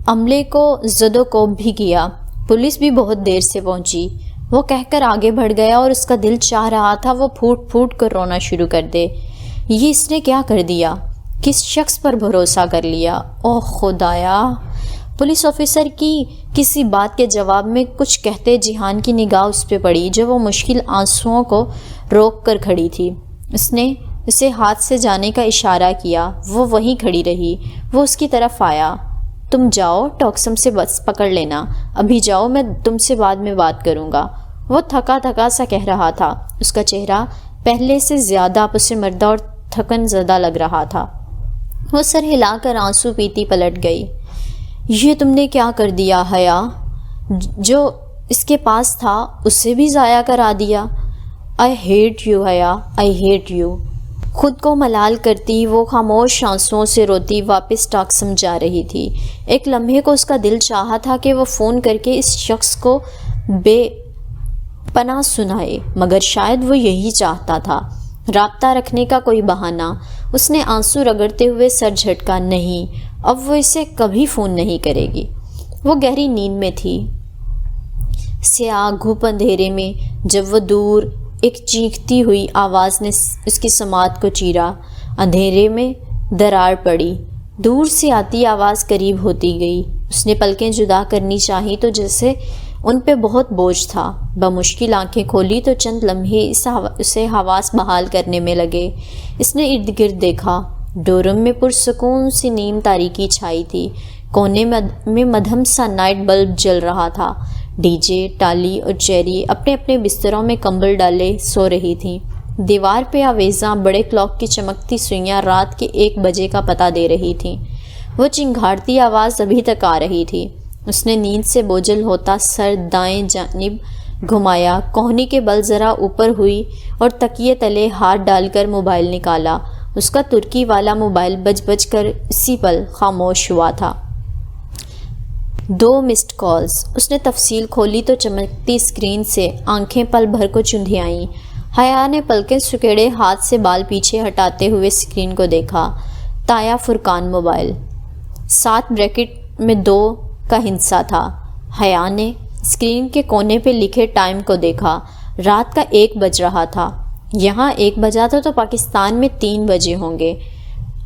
عملے کو زد و کوب بھی کیا۔ پولیس بھی بہت دیر سے پہنچی۔ وہ کہہ کر آگے بڑھ گیا اور اس کا دل چاہ رہا تھا وہ پھوٹ پھوٹ کر رونا شروع کر دے۔ یہ اس نے کیا کر دیا؟ کس شخص پر بھروسہ کر لیا؟ اوہ خدایا! پولیس آفیسر کی کسی بات کے جواب میں کچھ کہتے جہان کی نگاہ اس پہ پڑی جو وہ مشکل آنسوؤں کو روک کر کھڑی تھی۔ اس نے اسے ہاتھ سے جانے کا اشارہ کیا۔ وہ وہیں کھڑی رہی۔ وہ اس کی طرف آیا۔ تم جاؤ، ٹاکسم سے بس پکڑ لینا، ابھی جاؤ، میں تم سے بعد میں بات کروں گا۔ وہ تھکا تھکا سا کہہ رہا تھا۔ اس کا چہرہ پہلے سے زیادہ پسمردہ اور تھکن زدہ لگ رہا تھا۔ وہ سر ہلا کر آنسو پیتی پلٹ گئی۔ یہ تم نے کیا کر دیا حیا؟ جو اس کے پاس تھا اسے بھی ضائع کرا دیا۔ آئی ہیٹ یو حیا، آئی ہیٹ یو۔ خود کو ملال کرتی وہ خاموش آنسوؤں سے روتی واپس ٹاکسم جا رہی تھی۔ ایک لمحے کو اس کا دل چاہا تھا کہ وہ فون کر کے اس شخص کو بے پناہ سنائے، مگر شاید وہ یہی چاہتا تھا، رابطہ رکھنے کا کوئی بہانہ۔ اس نے آنسو رگڑتے ہوئے سر جھٹکا۔ نہیں، اب وہ اسے کبھی فون نہیں کرے گی۔ وہ گہری نیند میں تھی۔ سیاہ گھوپ اندھیرے میں جب وہ دور ایک چیختی ہوئی آواز نے اس کی سماعت کو چیرا، اندھیرے میں درار پڑی۔ دور سے آتی آواز قریب ہوتی گئی۔ اس نے پلکیں جدا کرنی چاہی تو جیسے ان پہ بہت بوجھ تھا۔ بمشکل آنکھیں کھولی تو چند لمحے اسے حواس بحال کرنے میں لگے۔ اس نے ارد گرد دیکھا۔ ڈورم میں پرسکون سی نیم تاریکی چھائی تھی۔ کونے میں مدھم سا نائٹ بلب جل رہا تھا۔ ڈی جے، ٹالی اور چیری اپنے اپنے بستروں میں کمبل ڈالے سو رہی تھیں۔ دیوار پہ آویزاں بڑے کلاک کی چمکتی سوئیاں رات کے 1 بجے کا پتہ دے رہی تھیں۔ وہ چنگھاڑتی آواز ابھی تک آ رہی تھی۔ اس نے نیند سے بوجھل ہوتا سر دائیں جانب گھمایا، کوہنی کے بل ذرا اوپر ہوئی اور تکیے تلے ہاتھ ڈال کر موبائل نکالا۔ اس کا ترکی والا موبائل بج بج کر اسی پل خاموش ہوا تھا۔ 2 مسڈ کالز۔ اس نے تفصیل کھولی تو چمکتی اسکرین سے آنکھیں پل بھر کو چندھیائیں۔ حیا نے پلکیں سکیڑے ہاتھ سے بال پیچھے ہٹاتے ہوئے اسکرین کو دیکھا۔ تایا فرقان موبائل 7 بریکٹ میں 2 کا ہندسہ تھا۔ حیا نے اسکرین کے کونے پہ لکھے ٹائم کو دیکھا۔ رات کا 1 بج رہا تھا۔ یہاں 1 بجا تھا تو پاکستان میں 3 بجے ہوں گے۔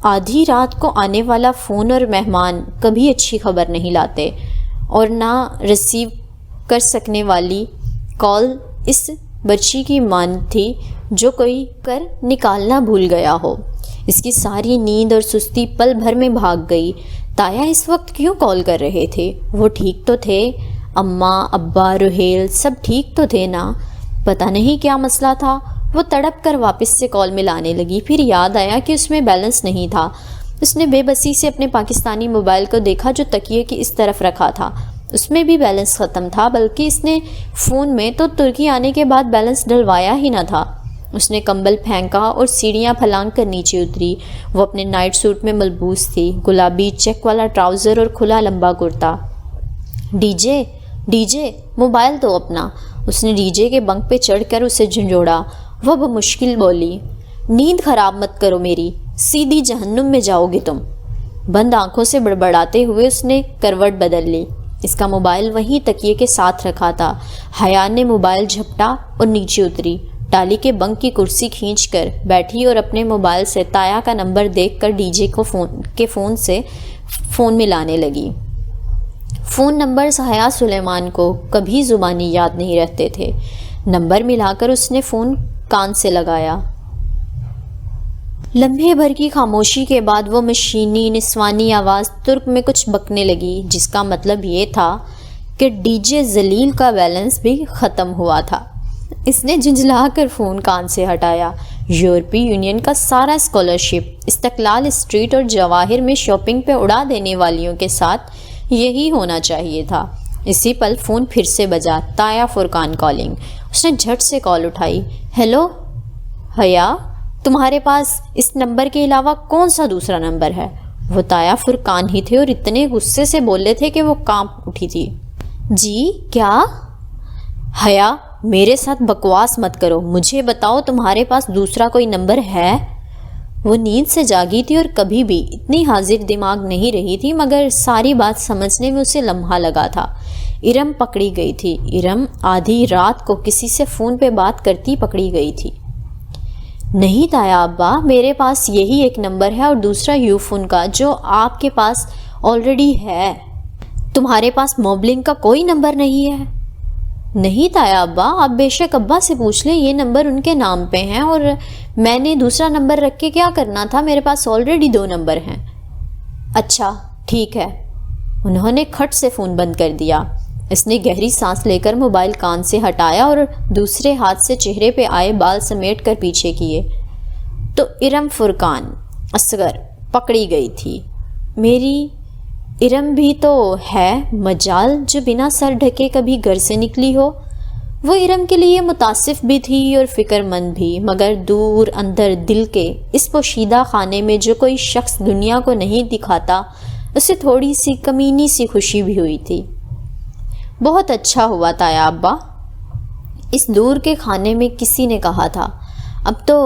آدھی رات کو آنے والا فون اور مہمان کبھی اچھی خبر نہیں لاتے، اور نہ ریسیو کر سکنے والی کال اس بچی کی مانند تھی جو کوئی کر نکالنا بھول گیا ہو۔ اس کی ساری نیند اور سستی پل بھر میں بھاگ گئی۔ تایا اس وقت کیوں کال کر رہے تھے؟ وہ ٹھیک تو تھے؟ اماں، ابا، روہیل سب ٹھیک تو تھے نا؟ پتہ نہیں کیا مسئلہ تھا۔ وہ تڑپ کر واپس سے کال ملانے لگی۔ پھر یاد آیا کہ اس میں بیلنس نہیں تھا۔ اس نے بے بسی سے اپنے پاکستانی موبائل کو دیکھا جو تکیے کی اس طرف رکھا تھا۔ اس میں بھی بیلنس ختم تھا، بلکہ اس نے فون میں تو ترکی آنے کے بعد بیلنس ڈلوایا ہی نہ تھا۔ اس نے کمبل پھینکا اور سیڑھیاں پھلانگ کر نیچے اتری۔ وہ اپنے نائٹ سوٹ میں ملبوس تھی، گلابی چیک والا ٹراؤزر اور کھلا لمبا کرتا۔ ڈی جے موبائل دو اپنا۔ اس نے ڈی جے کے بنک پہ چڑھ کر اسے جھنجھوڑا۔ وہ بمشکل بولی، نیند خراب مت کرو میری، سیدھی جہنم میں جاؤ گے تم۔ بند آنکھوں سے بڑبڑاتے ہوئے اس نے کروٹ بدل لی۔ اس کا موبائل وہیں تکیے کے ساتھ رکھا تھا۔ حیا نے موبائل جھپٹا اور نیچے اتری، ٹالی کے بنک کی کرسی کھینچ کر بیٹھی اور اپنے موبائل سے تایا کا نمبر دیکھ کر ڈی جے کے فون سے فون ملانے لگی۔ فون نمبرز حیا سلیمان کو کبھی زبانی یاد نہیں رہتے تھے۔ نمبر ملا کر اس نے فون کان سے لگایا۔ لمحے بھر کی خاموشی کے بعد وہ مشینی نسوانی آواز ترک میں کچھ بکنے لگی، جس کا مطلب یہ تھا کہ ڈی جے ذلیل کا بیلنس بھی ختم ہوا تھا۔ اس نے جھنجھلا کر فون کان سے ہٹایا۔ یورپی یونین کا سارا اسکالرشپ استقلال اسٹریٹ اور جواہر میں شاپنگ پہ اڑا دینے والیوں کے ساتھ یہی ہونا چاہیے تھا۔ اسی پل فون پھر سے بجا، تایا فرقان کالنگ۔ اس نے جھٹ سے کال اٹھائی۔ ہیلو حیا، تمہارے پاس اس نمبر کے علاوہ کون سا دوسرا نمبر ہے؟ وہ تایا فرقان ہی تھے اور اتنے غصے سے بولے تھے کہ وہ کانپ اٹھی تھی۔ جی کیا؟ حیا، میرے ساتھ بکواس مت کرو، مجھے بتاؤ تمہارے پاس دوسرا کوئی نمبر ہے؟ وہ نیند سے جاگی تھی اور کبھی بھی اتنی حاضر دماغ نہیں رہی تھی، مگر ساری بات سمجھنے میں اسے لمحہ لگا تھا۔ ارم پکڑی گئی تھی۔ ارم آدھی رات کو کسی سے فون پہ بات کرتی پکڑی گئی تھی۔ نہیں تایا ابا، میرے پاس یہی ایک نمبر ہے اور دوسرا یو فون کا جو آپ کے پاس آلریڈی ہے۔ تمہارے پاس موبلنگ کا کوئی نمبر نہیں ہے؟ نہیں تایا ابا، آپ بے شک ابا سے پوچھ لیں، یہ نمبر ان کے نام پہ ہیں اور میں نے دوسرا نمبر رکھ کے کیا کرنا تھا، میرے پاس آلریڈی 2 نمبر ہیں۔ اچھا ٹھیک ہے۔ انہوں نے کھٹ سے فون بند کر دیا۔ اس نے گہری سانس لے کر موبائل کان سے ہٹایا اور دوسرے ہاتھ سے چہرے پہ آئے بال سمیٹ کر پیچھے کیے تو ارم فرقان اصغر پکڑی گئی تھی۔ میری ارم بھی تو ہے، مجال جو بنا سر ڈھکے کبھی گھر سے نکلی ہو۔ وہ ارم کے لیے متاسف بھی تھی اور فکر مند بھی، مگر دور اندر دل کے اس پوشیدہ خانے میں جو کوئی شخص دنیا کو نہیں دکھاتا، اسے تھوڑی سی کمینی سی خوشی بھی ہوئی تھی۔ بہت اچھا ہوا تایا ابا، اس دور کے خانے میں کسی نے کہا تھا۔ اب تو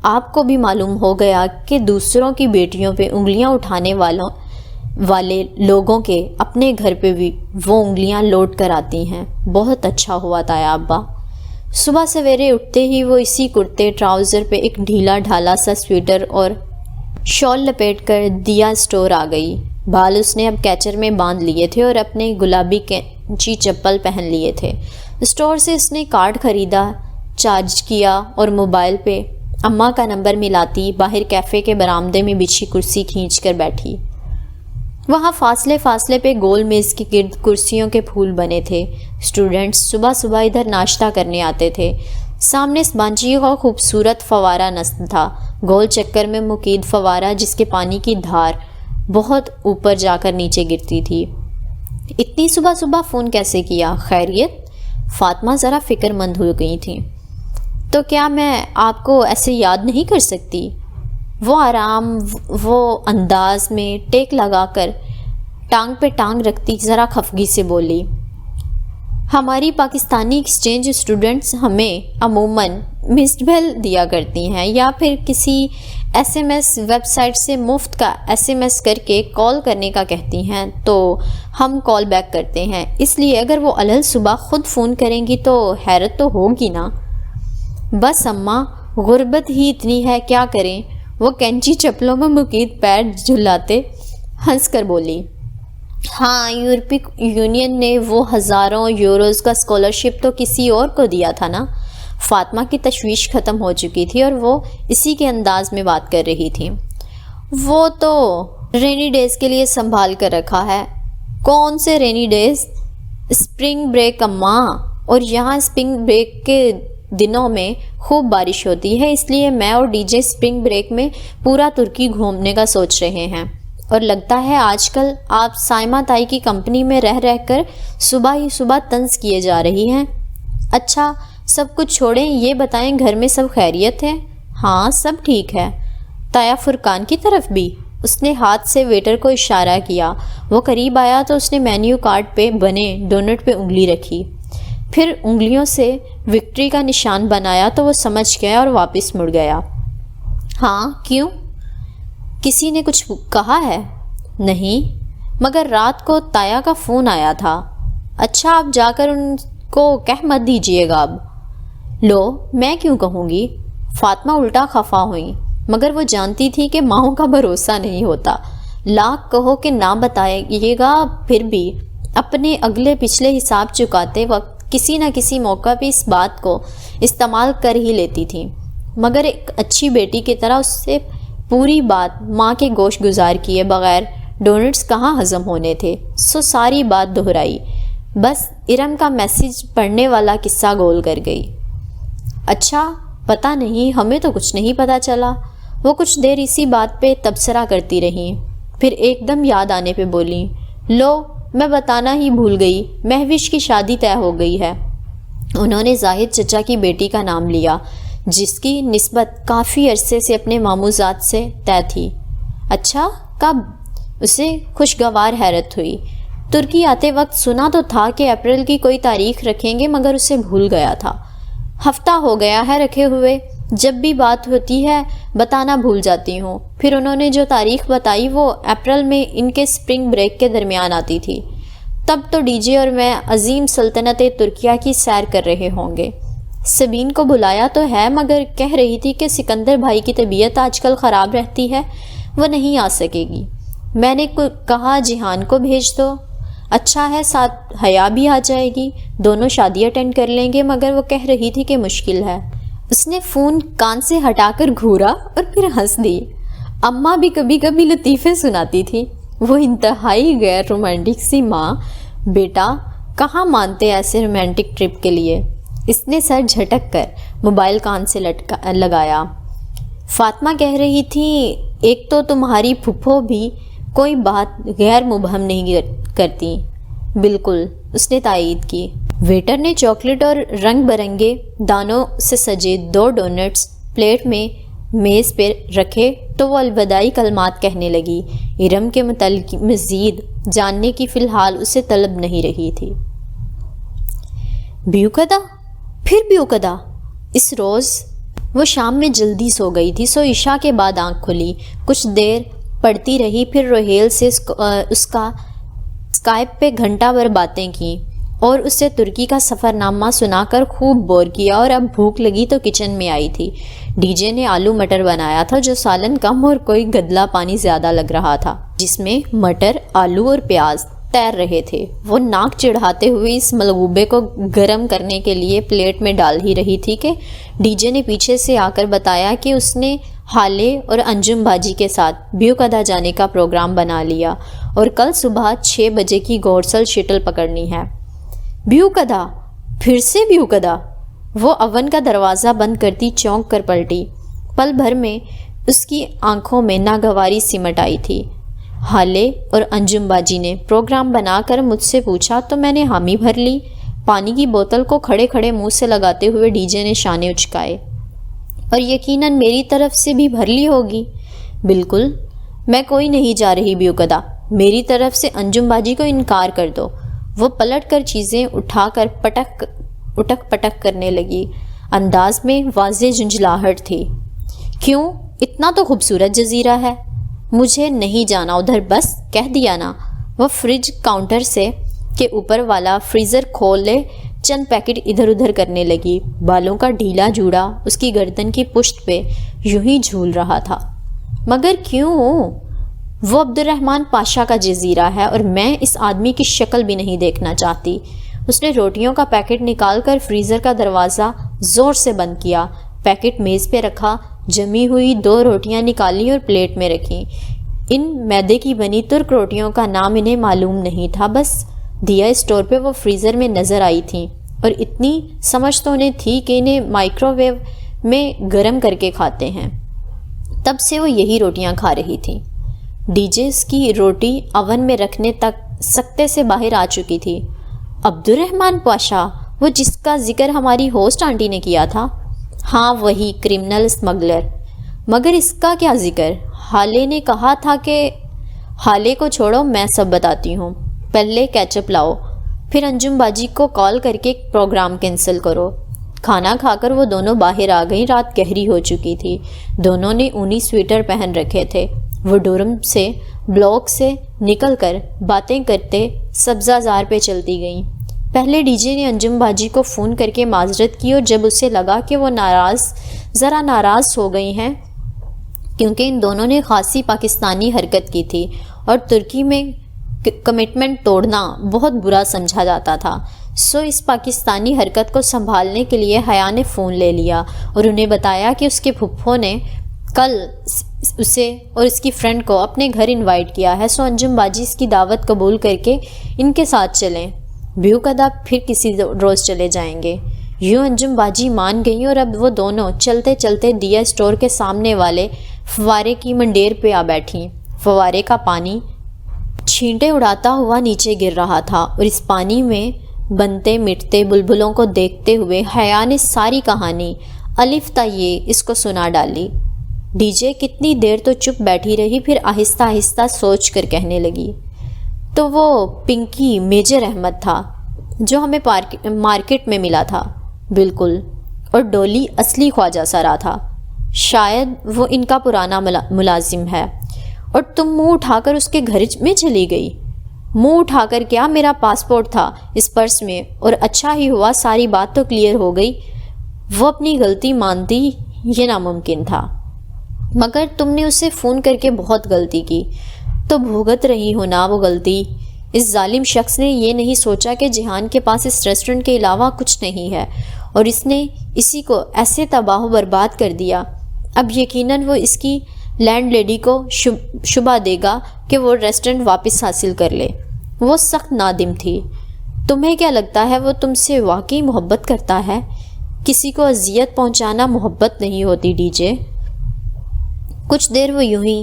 آپ کو بھی معلوم ہو گیا کہ دوسروں کی بیٹیوں پہ انگلیاں اٹھانے والے لوگوں کے اپنے گھر پہ بھی وہ انگلیاں لوٹ کر آتی ہیں۔ بہت اچھا ہوا تایا ابا۔ صبح سویرے اٹھتے ہی وہ اسی کرتے ٹراؤزر پہ ایک ڈھیلا ڈھالا سا سویٹر اور شال لپیٹ کر دیا اسٹور آ گئی۔ بال اس نے اب کیچر میں باندھ لیے تھے اور اپنے گلابی کینچی چپل پہن لیے تھے۔ اسٹور سے اس نے کارڈ خریدا، چارج کیا اور موبائل پہ اماں کا نمبر ملاتی باہر کیفے کے برآمدے میں بچھی کرسی کھینچ کر بیٹھی۔ وہاں فاصلے فاصلے پہ گول میز کے گرد کرسیوں کے پھول بنے تھے۔ اسٹوڈنٹس صبح صبح ادھر ناشتہ کرنے آتے تھے۔ سامنے اسبانچی کا خوبصورت فوارہ نصب تھا، گول چکر میں مقید فوارہ جس کے پانی کی دھار بہت اوپر جا کر نیچے گرتی تھی۔ اتنی صبح صبح فون کیسے کیا؟ خیریت؟ فاطمہ ذرا فکر مند ہو گئی تھیں۔ تو کیا میں آپ کو ایسے یاد نہیں کر سکتی؟ وہ آرام وہ انداز میں ٹیک لگا کر ٹانگ پہ ٹانگ رکھتی ذرا خفگی سے بولی۔ ہماری پاکستانی ایکسچینج اسٹوڈنٹس ہمیں عموماً مسڈ بیل دیا کرتی ہیں یا پھر کسی S M S website سے مفت کا ایس ایم ایس کر کے کال کرنے کا کہتی ہیں تو ہم کال بیک کرتے ہیں۔ اس لیے اگر وہ الل صبح خود فون کریں گی تو حیرت تو ہوگی نا۔ بس اماں، غربت ہی اتنی ہے، کیا کریں؟ وہ کینچی چپلوں میں مقید پیر جھلاتے ہنس کر بولی۔ ہاں، یورپی یونین نے وہ ہزاروں یوروز کا اسکالرشپ تو کسی اور کو دیا تھا نا۔ فاطمہ کی تشویش ختم ہو چکی تھی اور وہ اسی کے انداز میں بات کر رہی تھی۔ وہ تو رینی ڈیز کے لیے سنبھال کر رکھا ہے۔ کون سے رینی ڈیز؟ اسپرنگ بریک اماں، اور یہاں اسپرنگ بریک کے دنوں میں خوب بارش ہوتی ہے، اس لیے میں اور ڈی جے اسپرنگ بریک میں پورا ترکی گھومنے کا سوچ رہے ہیں۔ اور لگتا ہے آج کل آپ سائمہ تائی کی کمپنی میں رہ رہ کر صبح ہی صبح طنز کیے جا رہی ہیں۔ اچھا، سب کچھ چھوڑیں، یہ بتائیں گھر میں سب خیریت ہے؟ ہاں سب ٹھیک ہے۔ تایا فرقان کی طرف بھی؟ اس نے ہاتھ سے ویٹر کو اشارہ کیا۔ وہ قریب آیا تو اس نے مینیو کارڈ پہ بنے ڈونٹ پہ انگلی رکھی، پھر انگلیوں سے وکٹری کا نشان بنایا تو وہ سمجھ گیا اور واپس مڑ گیا۔ ہاں کیوں؟ کسی نے کچھ کہا ہے؟ نہیں، مگر رات کو تایا کا فون آیا تھا۔ اچھا، آپ جا کر ان کو کہہ مت دیجیے گا اب۔ لو، میں کیوں کہوں گی؟ فاطمہ الٹا خفا ہوئی، مگر وہ جانتی تھی کہ ماؤں کا بھروسہ نہیں ہوتا۔ لاکھ کہو کہ نہ بتائیے گا، پھر بھی اپنے اگلے پچھلے حساب چکاتے وقت کسی نہ کسی موقع پہ اس بات کو استعمال کر ہی لیتی تھی، مگر ایک اچھی بیٹی کی طرح اس سے پوری بات ماں کے گوش گزار کیے بغیر ڈونٹس کہاں ہضم ہونے تھے، سو ساری بات دہرائی، بس ارم کا میسج پڑھنے والا قصہ گول کر گئی۔ اچھا، پتہ نہیں، ہمیں تو کچھ نہیں پتہ چلا۔ وہ کچھ دیر اسی بات پہ تبصرہ کرتی رہیں، پھر ایک دم یاد آنے پہ بولی، لو میں بتانا ہی بھول گئی، مہوش کی شادی طے ہو گئی ہے۔ انہوں نے زاہد چچا کی بیٹی کا نام لیا، جس کی نسبت کافی عرصے سے اپنے ماموزاد سے طے تھی۔ اچھا، کب؟ اسے خوشگوار حیرت ہوئی۔ ترکی آتے وقت سنا تو تھا کہ اپریل کی کوئی تاریخ رکھیں گے، مگر اسے بھول گیا تھا۔ ہفتہ ہو گیا ہے رکھے ہوئے، جب بھی بات ہوتی ہے بتانا بھول جاتی ہوں۔ پھر انہوں نے جو تاریخ بتائی وہ اپریل میں ان کے سپرنگ بریک کے درمیان آتی تھی۔ تب تو ڈی جے اور میں عظیم سلطنت ترکیہ کی سیر کر رہے ہوں گے۔ سبین کو بلایا تو ہے، مگر کہہ رہی تھی کہ سکندر بھائی کی طبیعت آج کل خراب رہتی ہے، وہ نہیں آ سکے گی۔ میں نے کہا جہان کو بھیج دو، اچھا ہے ساتھ حیا بھی آ جائے گی، دونوں شادی اٹینڈ کر لیں گے، مگر وہ کہہ رہی تھی کہ مشکل ہے۔ اس نے فون کان سے ہٹا کر گھورا اور پھر ہنس دی۔ اماں بھی کبھی کبھی لطیفے سناتی تھی، وہ انتہائی غیر رومانٹک سی ماں۔ بیٹا کہاں مانتے ایسے رومانٹک ٹرپ کے لیے؟ اس نے سر جھٹک کر موبائل کان سے لگایا۔ فاطمہ کہہ رہی تھی ایک تو تمہاری پھپھو بھی کوئی بات غیر مبہم نہیں کرتی۔ بالکل، اس نے تائید کی۔ ویٹر نے چاکلیٹ اور رنگ برنگے دانوں سے سجے 2 ڈونٹس پلیٹ میں میز پہ رکھے تو وہ الوداعی کلمات کہنے لگی۔ ارم کے متعلق مزید جاننے کی فی الحال اسے طلب نہیں رہی تھی۔ بیوقدہ؟ پھر بیوقدہ؟ اس روز وہ شام میں جلدی سو گئی تھی، سو عشاء کے بعد آنکھ کھلی، کچھ دیر پڑھتی رہی، پھر روہیل سے اس کا اسکائپ پہ گھنٹہ بھر باتیں کیں اور اسے ترکی کا سفر نامہ سنا کر خوب بور کیا، اور اب بھوک لگی تو کچن میں آئی تھی۔ ڈی جے نے آلو مٹر بنایا تھا، جو سالن کم اور کوئی گدلا پانی زیادہ لگ رہا تھا، جس میں مٹر، آلو اور پیاز تیر رہے تھے۔ وہ ناک چڑھاتے ہوئے اس ملغوبے کو گرم کرنے کے لیے پلیٹ میں ڈال ہی رہی تھی کہ ڈی جے نے پیچھے سے آ کر بتایا کہ اس نے حالے اور انجم باجی کے ساتھ بیوقدہ جانے کا پروگرام بنا لیا اور کل صبح 6 بجے کی گورسل شٹل پکڑنی ہے۔ بیوقدہ؟ پھر سے بیوقدہ؟ وہ اوون کا دروازہ بند کرتی چونک کر پلٹی۔ پل بھر میں اس کی آنکھوں میں ناگواری سمٹ آئی تھی۔ حالے اور انجم باجی نے پروگرام بنا کر مجھ سے پوچھا تو میں نے حامی بھر لی۔ پانی کی بوتل کو کھڑے کھڑے منہ سے لگاتے ہوئے ڈی جے نے شانے اچکائے۔ اور یقیناً میری طرف سے بھی بھر لی ہوگی۔ بالکل، میں کوئی نہیں جا رہی بیوقدہ، میری طرف سے انجم باجی کو انکار کر دو۔ وہ پلٹ کر چیزیں اٹھا کر اٹک پٹک کرنے لگی، انداز میں واضح جھنجھلاہٹ تھی۔ کیوں؟ اتنا تو خوبصورت جزیرہ ہے۔ مجھے نہیں جانا ادھر، بس کہہ دیا نا۔ وہ فریج کاؤنٹر سے کے اوپر والا فریزر کھولے چند پیکٹ ادھر ادھر کرنے لگی۔ بالوں کا ڈھیلا جوڑا اس کی گردن کی پشت پہ یوں ہی جھول رہا تھا۔ مگر کیوں؟ وہ عبد الرحمن پاشا کا جزیرہ ہے اور میں اس آدمی کی شکل بھی نہیں دیکھنا چاہتی۔ اس نے روٹیوں کا پیکٹ نکال کر فریزر کا دروازہ زور سے بند کیا، پیکٹ میز پہ رکھا، جمی ہوئی 2 روٹیاں نکالی اور پلیٹ میں رکھیں۔ ان میدے کی بنی ترک روٹیوں کا نام انہیں معلوم نہیں تھا، بس دیا اسٹور پہ وہ فریزر میں نظر آئی تھیں، اور اتنی سمجھ تو انہیں تھی کہ انہیں مائکرو ویو میں گرم کر کے کھاتے ہیں۔ تب سے وہ یہی روٹیاں کھا رہی تھیں۔ ڈی جے اس کی روٹی اوون میں رکھنے تک سکتے سے باہر آ چکی تھی۔ عبد الرحمن پاشا، وہ جس کا ذکر ہماری ہوسٹ آنٹی نے کیا تھا؟ ہاں وہی، کرمنل اسمگلر۔ مگر اس کا کیا ذکر؟ حالے نے کہا تھا کہ… حالے کو چھوڑو، میں سب بتاتی ہوں، پہلے کیچپ لاؤ، پھر انجم باجی کو کال کر کے پروگرام کینسل کرو۔ کھانا کھا کر وہ دونوں باہر آ گئیں۔ رات گہری ہو چکی تھی، دونوں نے اونی سویٹر پہن رکھے تھے۔ وہ ڈورم سے بلاک سے نکل کر باتیں کرتے سبزہ زار پہ چلتی گئیں۔ پہلے ڈی جے نے انجم باجی کو فون کر کے معذرت کی، اور جب اسے لگا کہ وہ ذرا ناراض ہو گئی ہیں کیونکہ ان دونوں نے خاصی پاکستانی حرکت کی تھی اور ترکی میں کمٹمنٹ توڑنا بہت برا سمجھا جاتا تھا، سو اس پاکستانی حرکت کو سنبھالنے کے لیے حیا نے فون لے لیا اور انہیں بتایا کہ اس کے پھپھو نے کل اسے اور اس کی فرینڈ کو اپنے گھر انوائٹ کیا ہے، سو انجم باجی اس کی دعوت قبول کر کے ان کے ساتھ چلیں، بیوقدہ پھر کسی روز چلے جائیں گے۔ یوں انجم باجی مان گئیں، اور اب وہ دونوں چلتے چلتے دیا اسٹور کے سامنے والے فوارے کی منڈیر پہ آ بیٹھیں۔ فوارے کا پانی چھینٹے اڑاتا ہوا نیچے گر رہا تھا اور اس پانی میں بنتے مٹتے بلبلوں کو دیکھتے ہوئے حیا نے ساری کہانی الف تا یہ اس کو سنا ڈالی۔ ڈی جے کتنی دیر تو چپ بیٹھی رہی، پھر آہستہ آہستہ سوچ کر کہنے لگی، تو وہ پنکی میجر احمد تھا جو ہمیں مارکیٹ میں ملا تھا، بالکل، اور ڈولی اصلی خواجہ سرا تھا، شاید وہ ان کا پرانا ملازم ہے، اور تم منہ اٹھا کر اس کے گھر میں چلی گئی۔ منہ اٹھا کر کیا، میرا پاسپورٹ تھا اس پرس میں، اور اچھا ہی ہوا، ساری بات تو کلیئر ہو گئی۔ وہ اپنی غلطی مانتی، یہ ناممکن تھا، مگر تم نے اسے فون کر کے بہت غلطی کی، تو بھگت رہی ہو نا وہ غلطی۔ اس ظالم شخص نے یہ نہیں سوچا کہ جہان کے پاس اس ریسٹورنٹ کے علاوہ کچھ نہیں ہے، اور اس نے اسی کو ایسے تباہ و برباد کر دیا۔ اب یقیناً وہ اس کی لینڈ لیڈی کو شبہ دے گا کہ وہ ریسٹورنٹ واپس حاصل کر لے۔ وہ سخت نادم تھی۔ تمہیں کیا لگتا ہے وہ تم سے واقعی محبت کرتا ہے؟ کسی کو اذیت پہنچانا محبت نہیں ہوتی ڈی جے۔ کچھ دیر وہ یوں ہی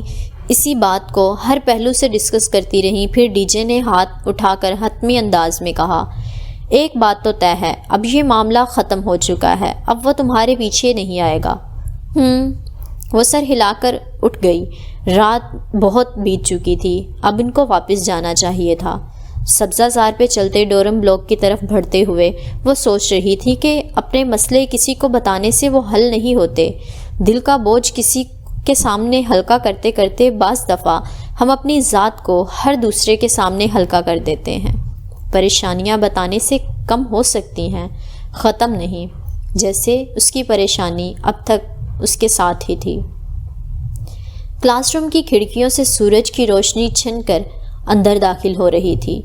اسی بات کو ہر پہلو سے ڈسکس کرتی رہیں، پھر ڈی جے نے ہاتھ اٹھا کر حتمی انداز میں کہا، ایک بات تو طے ہے، اب یہ معاملہ ختم ہو چکا ہے، اب وہ تمہارے پیچھے نہیں آئے گا۔ وہ سر ہلا کر اٹھ گئی۔ رات بہت بیت چکی تھی، اب ان کو واپس جانا چاہیے تھا۔ سبزہ زار پہ چلتے ڈورم بلاک کی طرف بڑھتے ہوئے وہ سوچ رہی تھی کہ اپنے مسئلے کسی کو بتانے سے وہ حل نہیں ہوتے۔ دل کا بوجھ کسی کے سامنے ہلکا کرتے کرتے بعض دفعہ ہم اپنی ذات کو ہر دوسرے کے سامنے ہلکا کر دیتے ہیں۔ پریشانیاں بتانے سے کم ہو سکتی ہیں، ختم نہیں، جیسے اس کی پریشانی اب تک اس کے ساتھ ہی تھی۔ کلاس روم کی کھڑکیوں سے سورج کی روشنی چھن کر اندر داخل ہو رہی تھی۔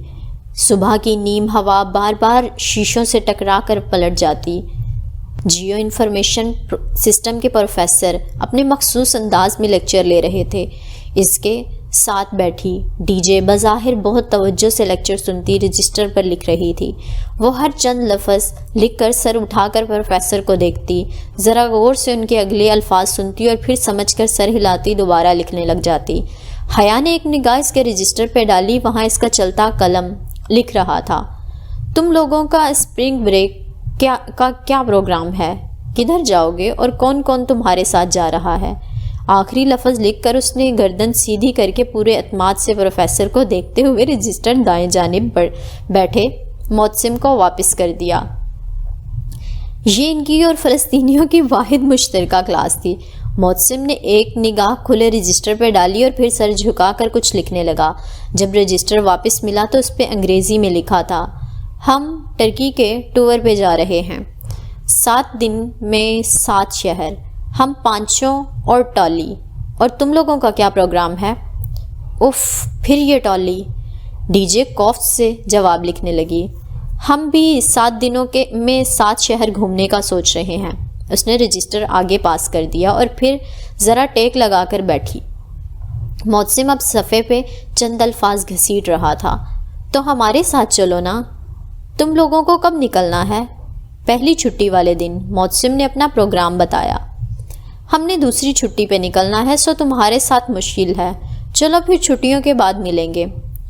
صبح کی نیم ہوا بار بار شیشوں سے ٹکرا کر پلٹ جاتی۔ جیو انفارمیشن سسٹم کے پروفیسر اپنے مخصوص انداز میں لیکچر لے رہے تھے۔ اس کے ساتھ بیٹھی ڈی جے بظاہر بہت توجہ سے لیکچر سنتی رجسٹر پر لکھ رہی تھی۔ وہ ہر چند لفظ لکھ کر سر اٹھا کر پروفیسر کو دیکھتی، ذرا غور سے ان کے اگلے الفاظ سنتی اور پھر سمجھ کر سر ہلاتی دوبارہ لکھنے لگ جاتی۔ حیا نے ایک نگاہ اس کے رجسٹر پہ ڈالی، وہاں اس کا چلتا قلم لکھ رہا تھا، تم لوگوں کا اسپرنگ بریک کا کیا پروگرام ہے؟ کدھر جاؤ گے اور کون کون تمہارے ساتھ جا رہا ہے؟ آخری لفظ لکھ کر اس نے گردن سیدھی کر کے پورے اعتماد سے پروفیسر کو دیکھتے ہوئے رجسٹر دائیں جانب بیٹھے معتصم کو واپس کر دیا۔ یہ ان کی اور فلسطینیوں کی واحد مشترکہ کلاس تھی۔ معتصم نے ایک نگاہ کھلے رجسٹر پہ ڈالی اور پھر سر جھکا کر کچھ لکھنے لگا۔ جب رجسٹر واپس ملا تو اس پہ انگریزی میں لکھا تھا، ہم ٹرکی کے ٹور پہ جا رہے ہیں، 7 دن میں 7 شہر، ہم 5 اور ٹالی، اور تم لوگوں کا کیا پروگرام ہے؟ اف، پھر یہ ٹالی، ڈی جے کوفت سے جواب لکھنے لگی، ہم بھی 7 دنوں میں 7 شہر گھومنے کا سوچ رہے ہیں۔ اس نے رجسٹر آگے پاس کر دیا اور پھر ذرا ٹیک لگا کر بیٹھی۔ معتصم اب صفحے پہ چند الفاظ گھسیٹ رہا تھا، تو ہمارے ساتھ چلو نا، تم لوگوں کو کب نکلنا ہے؟ پہلی چھٹی والے دن، معتصم نے اپنا پروگرام بتایا۔ ہم نے دوسری چھٹی پہ نکلنا ہے، سو تمہارے ساتھ مشکل ہے، چلو پھر چھٹیوں کے بعد ملیں گے۔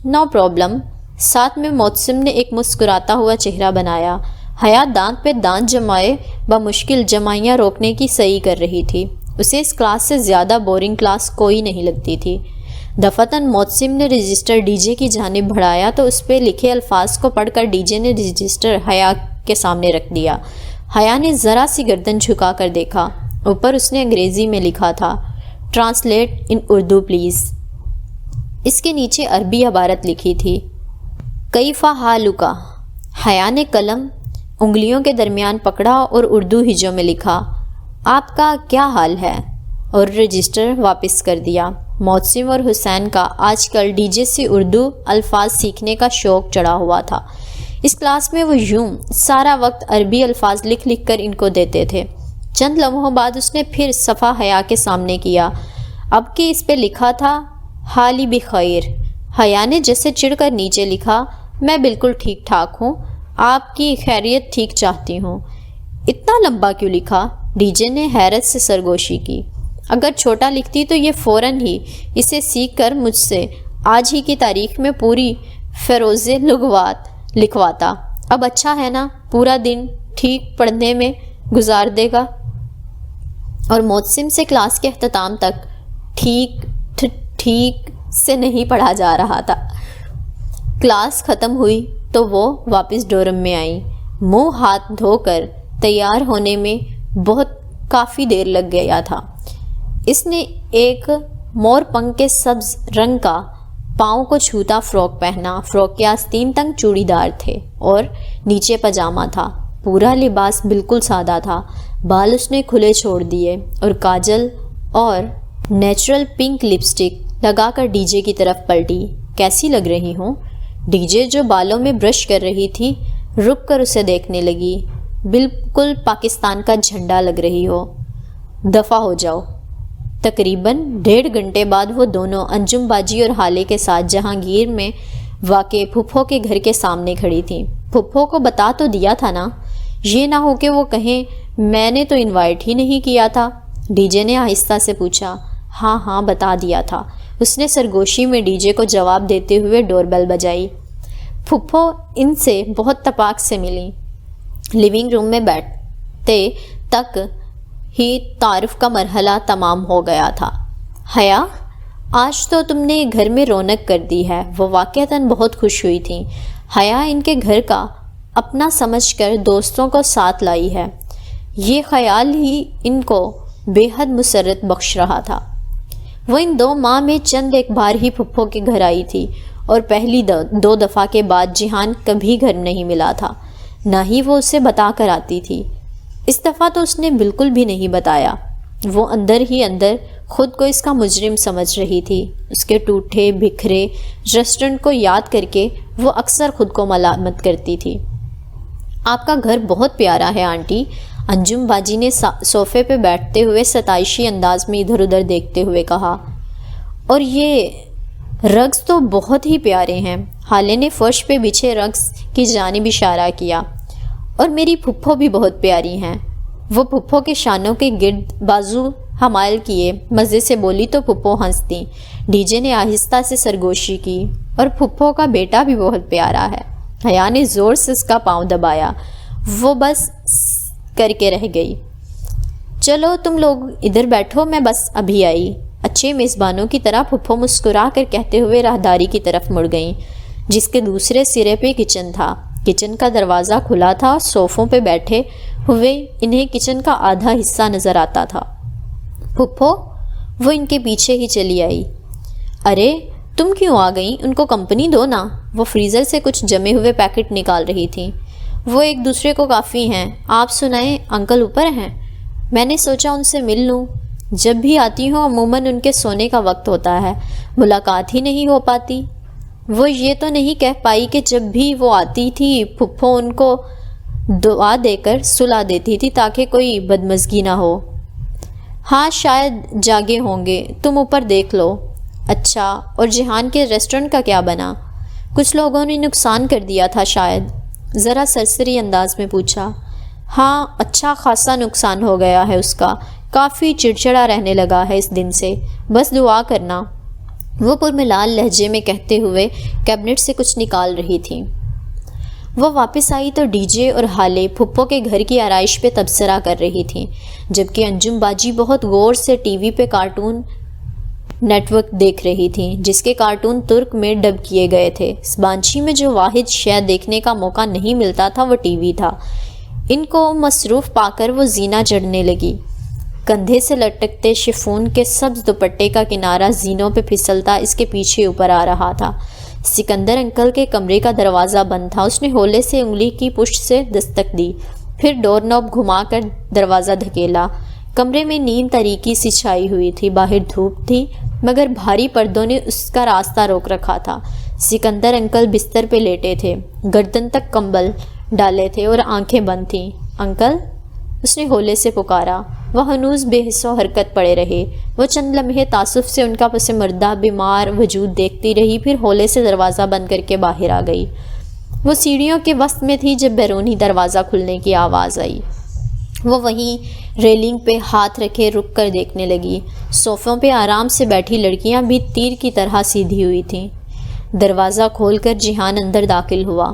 No problem. ساتھ میں معتصم نے ایک مسکراتا ہوا چہرہ بنایا۔ حیا دانت پہ دانت جمائے بمشکل جمائیاں روکنے کی صحیح کر رہی تھی۔ اسے اس کلاس سے زیادہ بورنگ کلاس کوئی نہیں لگتی تھی۔ دفعتاً معتصم نے رجسٹر ڈی جے کی جانب بڑھایا تو اس پہ لکھے الفاظ کو پڑھ کر ڈی جے نے رجسٹر حیا کے سامنے رکھ دیا۔ حیا نے ذرا سی گردن جھکا کر دیکھا۔ اوپر اس نے انگریزی میں لکھا تھا، ٹرانسلیٹ ان اردو پلیز۔ اس کے نیچے عربی عبارت لکھی تھی، کیف حالک۔ حیا نے قلم انگلیوں کے درمیان پکڑا اور اردو ہجوں میں لکھا، آپ کا کیا حال ہے، اور رجسٹر واپس کر دیا۔ معتصم اور حسین کا آج کل ڈی جے سے اردو الفاظ سیکھنے کا شوق چڑھا ہوا تھا۔ اس کلاس میں وہ یوں سارا وقت عربی الفاظ لکھ لکھ کر ان کو دیتے تھے۔ چند لمحوں بعد اس نے پھر صفحہ حیا کے سامنے کیا، اب کہ اس پہ لکھا تھا حالی بخیر۔ حیا نے جیسے چڑھ کر نیچے لکھا، میں بالکل ٹھیک ٹھاک ہوں، آپ کی خیریت ٹھیک چاہتی ہوں۔ اتنا لمبا کیوں لکھا؟ ڈی جے نے حیرت سے سرگوشی کی۔ اگر چھوٹا لکھتی تو یہ فوراً ہی اسے سیکھ کر مجھ سے آج ہی کی تاریخ میں پوری فیروز لغوات لکھواتا۔ اب اچھا ہے نا، پورا دن ٹھیک پڑھنے میں گزار دے گا۔ اور موسم سے کلاس کے اختتام تک ٹھیک سے نہیں پڑھا جا رہا تھا۔ کلاس ختم ہوئی تو وہ واپس ڈورم میں آئی۔ منہ ہاتھ دھو کر تیار ہونے میں کافی دیر لگ گیا تھا۔ اس نے ایک مور پنکھ کے سبز رنگ کا پاؤں کو چھوتا فراک پہنا۔ فراک کے آستین تنگ چوڑی دار تھے اور نیچے پاجامہ تھا۔ پورا لباس بالکل سادہ تھا۔ بال اس نے کھلے چھوڑ دیے اور کاجل اور نیچرل پنک لپسٹک لگا کر ڈی جے کی طرف پلٹی۔ کیسی لگ رہی ہوں؟ ڈی جے جو بالوں میں برش کر رہی تھی رک کر اسے دیکھنے لگی۔ بالکل پاکستان کا جھنڈا لگ رہی ہو۔ دفع ہو جاؤ۔ تقریباً 1.5 گھنٹے بعد وہ دونوں انجم باجی اور حالے کے ساتھ جہانگیر میں واقع پھپھو کے گھر کے سامنے کھڑی تھیں۔ پھپھو کو بتا تو دیا تھا نا؟ یہ نہ ہو کہ وہ کہیں میں نے تو انوائٹ ہی نہیں کیا تھا۔ ڈی جے نے آہستہ سے پوچھا۔ ہاں بتا دیا تھا، اس نے سرگوشی میں ڈی جے کو جواب دیتے ہوئے ڈور بیل بجائی۔ پھپھو ان سے بہت تپاک سے ملی۔ لیونگ روم میں بیٹھتے تک ہی تعارف کا مرحلہ تمام ہو گیا تھا۔ حیا، آج تو تم نے گھر میں رونق کر دی ہے۔ وہ واقعتاً بہت خوش ہوئی تھیں۔ حیا ان کے گھر کا اپنا سمجھ کر دوستوں کو ساتھ لائی ہے۔ یہ خیال ہی ان کو بے حد مسرت بخش رہا تھا۔ وہ ان 2 ماہ میں چند ایک بار ہی پھپھو کے گھر آئی تھی اور پہلی 2 دفعہ کے بعد جہان کبھی گھر نہیں ملا تھا، نہ ہی وہ اسے بتا کر آتی تھی۔ اس دفعہ تو اس نے بالکل بھی نہیں بتایا۔ وہ اندر ہی اندر خود کو اس کا مجرم سمجھ رہی تھی۔ اس کے ٹوٹے بکھرے ریسٹورنٹ کو یاد کر کے وہ اکثر خود کو ملامت کرتی تھی۔ آپ کا گھر بہت پیارا ہے آنٹی، انجم باجی نے صوفے پہ بیٹھتے ہوئے ستائشی انداز میں ادھر ادھر دیکھتے ہوئے کہا۔ اور یہ رگز تو بہت ہی پیارے ہیں۔ حالے نے فرش پہ بچھے رگز کی جانب اشارہ کیا۔ اور میری پھپھو بھی بہت پیاری ہیں۔ وہ پھپھو کے شانوں کے گرد بازو حمال کیے مزے سے بولی تو پھپھو ہنستی۔ ڈی جے نے آہستہ سے سرگوشی کی۔ اور پھپھو کا بیٹا بھی بہت پیارا ہے۔ حیا نے زور سے اس کا پاؤں دبایا۔ وہ بس کر کے رہ گئی۔ چلو تم لوگ ادھر بیٹھو، میں بس ابھی آئی۔ اچھے میزبانوں کی طرح پھپھو مسکرا کر کہتے ہوئے راہداری کی طرف مڑ گئیں، جس کے دوسرے سرے پہ کچن تھا۔ کچن کا دروازہ کھلا تھا اور صوفوں پہ بیٹھے ہوئے انہیں کچن کا آدھا حصہ نظر آتا تھا۔ پھپھو، وہ ان کے پیچھے ہی چلی آئی۔ ارے تم کیوں آ گئیں؟ ان کو کمپنی دو نا۔ وہ فریزر سے کچھ جمے ہوئے پیکٹ نکال رہی تھیں۔ وہ ایک دوسرے کو کافی ہیں۔ آپ سنائیں، انکل اوپر ہیں؟ میں نے سوچا ان سے مل لوں۔ جب بھی آتی ہوں عموماً ان کے سونے کا وقت ہوتا ہے، ملاقات ہی نہیں ہو پاتی۔ وہ یہ تو نہیں کہہ پائی کہ جب بھی وہ آتی تھی پھپھو ان کو دعا دے کر سلا دیتی تھی تاکہ کوئی بدمزگی نہ ہو۔ ہاں شاید جاگے ہوں گے، تم اوپر دیکھ لو۔ اچھا، اور جہان کے ریسٹورنٹ کا کیا بنا؟ کچھ لوگوں نے نقصان کر دیا تھا شاید، ذرا سرسری انداز میں پوچھا۔ ہاں اچھا خاصا نقصان ہو گیا ہے اس کا، کافی چڑچڑا رہنے لگا ہے اس دن سے، بس دعا کرنا، وہ پرملال لہجے میں کہتے ہوئے کیبنٹ سے کچھ نکال رہی تھی۔ وہ واپس آئی تو ڈی جے اور حالے پھپھو کے گھر کی آرائش پہ تبصرہ کر رہی تھیں، جبکہ انجم باجی بہت غور سے ٹی وی پہ کارٹون نیٹ ورک دیکھ رہی تھیں، جس کے کارٹون ترک میں ڈب کیے گئے تھے۔ اس بانچی میں جو واحد شے دیکھنے کا موقع نہیں ملتا تھا وہ ٹی وی تھا۔ ان کو مصروف پا کر وہ زینہ چڑھنے لگی۔ کندھے سے لٹکتے شفون کے سبز دوپٹے کا کنارہ زینوں پہ پھسلتا اس کے پیچھے اوپر آ رہا تھا۔ سکندر انکل کے کمرے کا دروازہ بند تھا۔ اس نے ہولے سے انگلی کی پشت سے دستک دی، پھر ڈور نوب گھما کر دروازہ دھکیلا۔ کمرے میں نیند تاریکی سی چھائی ہوئی تھی، باہر دھوپ تھی مگر بھاری پردوں نے اس کا راستہ روک رکھا تھا۔ سکندر انکل بستر پہ لیٹے تھے، گردن تک کمبل ڈالے تھے اور آنکھیں بند تھیں۔ انکل، اس نے ہولے سے پکارا۔ وہ ہنوز بے حس و حرکت پڑے رہے۔ وہ چند لمحے تعصب سے ان کا پس مردہ بیمار وجود دیکھتی رہی، پھر ہولے سے دروازہ بند کر کے باہر آ گئی۔ وہ سیڑھیوں کے وسط میں تھی جب بیرونی دروازہ کھلنے کی آواز آئی وہ وہیں ریلنگ پہ ہاتھ رکھے رک کر دیکھنے لگی۔ صوفوں پہ آرام سے بیٹھی لڑکیاں بھی تیر کی طرح سیدھی ہوئی تھیں۔ دروازہ کھول کر جیہان اندر داخل ہوا۔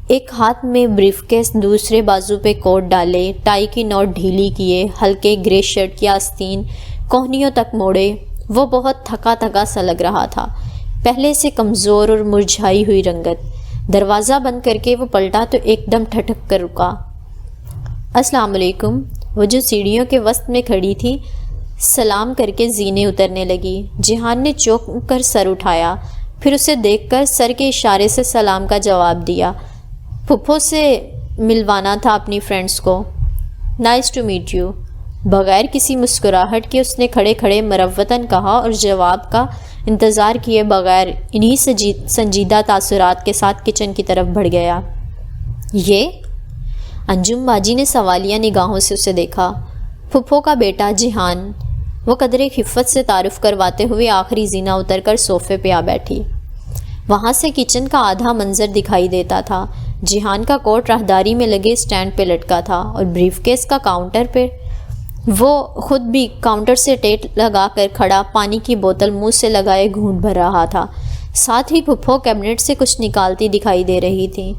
ایک ہاتھ میں بریف کیس، دوسرے بازو پہ کوٹ ڈالے، ٹائی کی نوٹ ڈھیلی کیے، ہلکے گرے شرٹ کی آستین کوہنیوں تک موڑے، وہ بہت تھکا تھکا سا لگ رہا تھا، پہلے سے کمزور اور مرجھائی ہوئی رنگت۔ دروازہ بند کر کے وہ پلٹا تو ایک دم ٹھٹک کر رکا۔ السلام علیکم۔ وہ جو سیڑھیوں کے وسط میں کھڑی تھی سلام کر کے زینے اترنے لگی۔ جیہان نے چونک کر سر اٹھایا، پھر اسے دیکھ کر سر کے اشارے سے سلام کا جواب دیا۔ پھپھو سے ملوانا تھا اپنی فرینڈس کو۔ Nice to meet you. بغیر کسی مسکراہٹ کے اس نے کھڑے کھڑے مروتاً کہا اور جواب کا انتظار کیے بغیر انہی سنجیدہ تاثرات کے ساتھ کچن کی طرف بڑھ گیا۔ یہ؟ انجم باجی نے سوالیہ نگاہوں سے اسے دیکھا۔ پھپھو کا بیٹا جیہان۔ وہ قدرے خفت سے تعارف کرواتے ہوئے آخری زینہ اتر کر صوفے پہ آ بیٹھی۔ وہاں سے کچن کا آدھا منظر دکھائی دیتا تھا۔ جیہان کا کوٹ راہداری میں لگے اسٹینڈ پہ لٹکا تھا اور بریف کیس کا کاؤنٹر پہ۔ وہ خود بھی کاؤنٹر سے ٹیٹ لگا کر کھڑا پانی کی بوتل منہ سے لگائے گھونٹ بھر رہا تھا۔ ساتھ ہی پھپھو کیبنٹ سے کچھ نکالتی دکھائی دے رہی تھی۔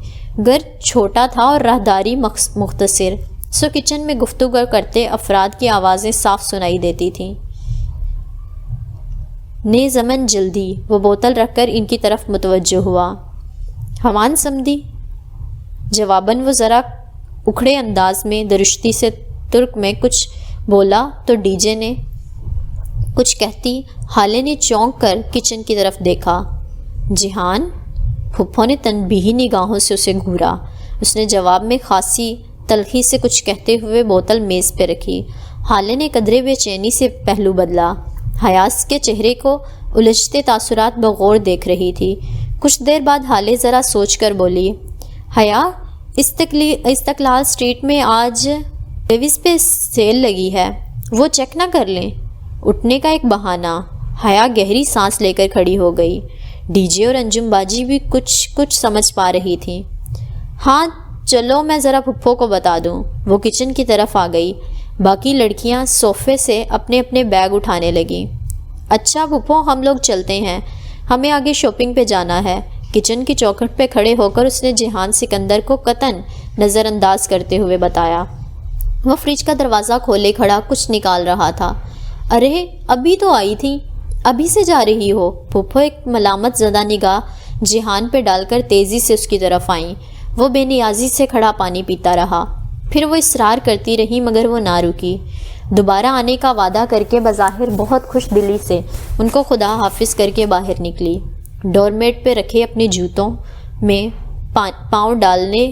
گھر چھوٹا تھا اور راہداری مختصر، سو کچن میں گفتگو کرتے افراد کی آوازیں صاف سنائی دیتی تھیں۔ نے زمن جلدی، وہ بوتل رکھ کر ان کی طرف متوجہ ہوا۔ ہمان سمدھی؟ جواباً وہ ذرا اکھڑے انداز میں درشتی سے ترک میں کچھ بولا تو ڈی جے نے کچھ کہتی حالے نے چونک کر کچن کی طرف دیکھا۔ جیہان؟ پھپھو نے تنبیہی نگاہوں سے اسے گھورا۔ اس نے جواب میں خاصی تلخی سے کچھ کہتے ہوئے بوتل میز پہ رکھی۔ حالے نے قدرے بے چینی سے پہلو بدلا۔ حیاس کے چہرے کو الجھتے تاثرات بغور دیکھ رہی تھی۔ کچھ دیر بعد حالے ذرا سوچ کر بولی، حیا، استقلال اسٹریٹ میں آج لیویز پہ سیل لگی ہے، وہ چیک نہ کر لیں؟ اٹھنے کا ایک بہانہ۔ حیا گہری سانس لے کر کھڑی ہو گئی۔ ڈی جے اور انجم باجی بھی کچھ سمجھ پا رہی تھی۔ ہاں چلو میں ذرا پھپھو کو بتا دوں۔ وہ کچن کی طرف آ گئی۔ باقی لڑکیاں صوفے سے اپنے اپنے بیگ اٹھانے لگیں۔ اچھا پھپھو، ہم لوگ چلتے ہیں، ہمیں آگے شاپنگ پہ جانا ہے۔ کچن کی چوکھٹ پہ کھڑے ہو کر اس نے جیہان سکندر کو قطعاً نظر انداز کرتے ہوئے بتایا۔ وہ فریج کا دروازہ کھولے کھڑا کچھ نکال رہا تھا۔ ارے ابھی تو آئی تھی، ابھی سے جا رہی ہو؟ پھپھو ایک ملامت زدہ نگاہ جیہان پہ ڈال کر تیزی سے اس کی طرف آئیں۔ وہ بے نیازی سے کھڑا پانی پیتا رہا۔ پھر وہ اصرار کرتی رہی مگر وہ نہ رکی۔ دوبارہ آنے کا وعدہ کر کے بظاہر بہت خوش دلی سے ان کو خدا حافظ کر کے باہر نکلی۔ ڈور میٹ پہ رکھے اپنے جوتوں میں پاؤں ڈالنے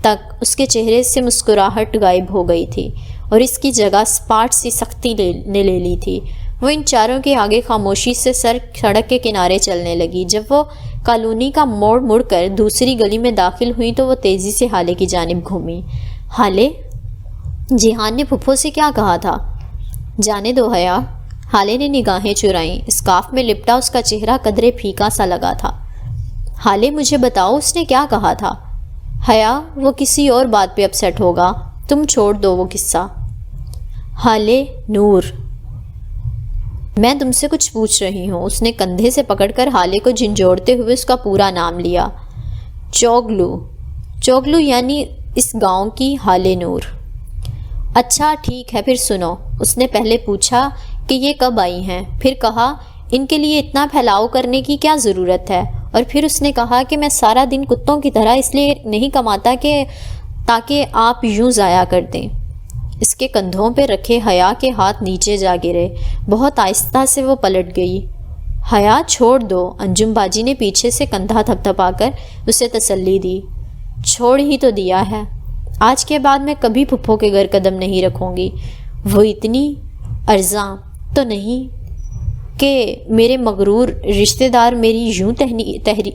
تک اس کے چہرے سے مسکراہٹ غائب ہو گئی تھی اور اس کی جگہ سپاٹ سی سختی نے لے لی تھی۔ وہ ان چاروں کے آگے خاموشی سے سڑک کے کنارے چلنے لگی۔ جب وہ کالونی کا موڑ مڑ کر دوسری گلی میں داخل ہوئی تو وہ تیزی سے حالے کی جانب گھومی۔ حالے؟ جیہان نے پھپھو سے کیا کہا تھا؟ جانے دو حیا۔ حالے نے نگاہیں چرائیں۔ اسکارف میں لپٹا اس کا چہرہ قدرے پھیکا سا لگا تھا۔ حالے مجھے بتاؤ اس نے کیا کہا تھا؟ حیا، وہ کسی اور بات پہ اپسیٹ ہوگا، تم چھوڑ دو وہ قصہ۔ حالے، نور، میں تم سے کچھ پوچھ رہی ہوں۔ اس نے کندھے سے پکڑ کر حالے کو جھنجھوڑتے ہوئے اس کا پورا نام لیا۔ چوگلو یعنی اس گاؤں کی حالے نور۔ اچھا ٹھیک ہے پھر سنو۔ اس نے پہلے پوچھا کہ یہ کب آئی ہیں، پھر کہا ان کے لیے اتنا پھیلاؤ کرنے کی کیا ضرورت ہے، اور پھر اس نے کہا کہ میں سارا دن کتوں کی طرح اس لیے نہیں کماتا کہ تاکہ آپ یوں ضائع کر دیں۔ اس کے کندھوں پہ رکھے حیا کے ہاتھ نیچے جا گرے۔ بہت آہستہ سے وہ پلٹ گئی۔ حیا چھوڑ دو، انجم باجی نے پیچھے سے کندھا تھپتھپا کر اسے تسلی دی۔ چھوڑ ہی تو دیا ہے، آج کے بعد میں کبھی پھپھو کے گھر قدم نہیں رکھوں گی۔ وہ اتنی ارزاں تو نہیں کہ میرے مغرور رشتہ دار میری یوں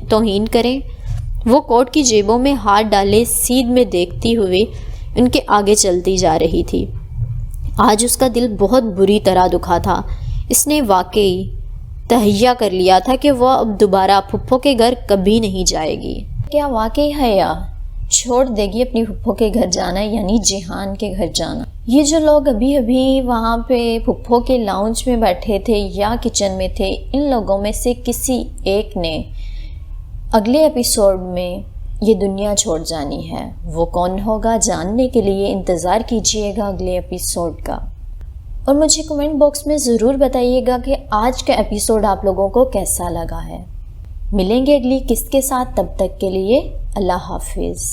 توہین کریں۔ وہ کوٹ کی جیبوں میں ہاتھ ڈالے سیدھ میں دیکھتی ہوئے ان کے آگے چلتی جا رہی تھی۔ آج اس کا دل بہت بری طرح دکھا تھا۔ اس نے واقعی تہیہ کر لیا تھا کہ وہ اب دوبارہ پھپھو کے گھر کبھی نہیں جائے گی۔ کیا واقعی ہے یا چھوڑ دے گی اپنی پھپھو کے گھر جانا، یعنی جیہان کے گھر جانا۔ یہ جو لوگ ابھی وہاں پہ پھپھو کے لاؤنج میں بیٹھے تھے یا کچن میں تھے، ان لوگوں میں سے کسی ایک نے اگلے ایپیسوڈ میں یہ دنیا چھوڑ جانی ہے۔ وہ کون ہوگا جاننے کے لیے انتظار کیجئے گا اگلے ایپیسوڈ کا، اور مجھے کمنٹ باکس میں ضرور بتائیے گا کہ آج کا ایپیسوڈ آپ لوگوں کو کیسا لگا ہے۔ ملیں گے اگلی قسط کے ساتھ، تب تک کے لیے اللہ حافظ۔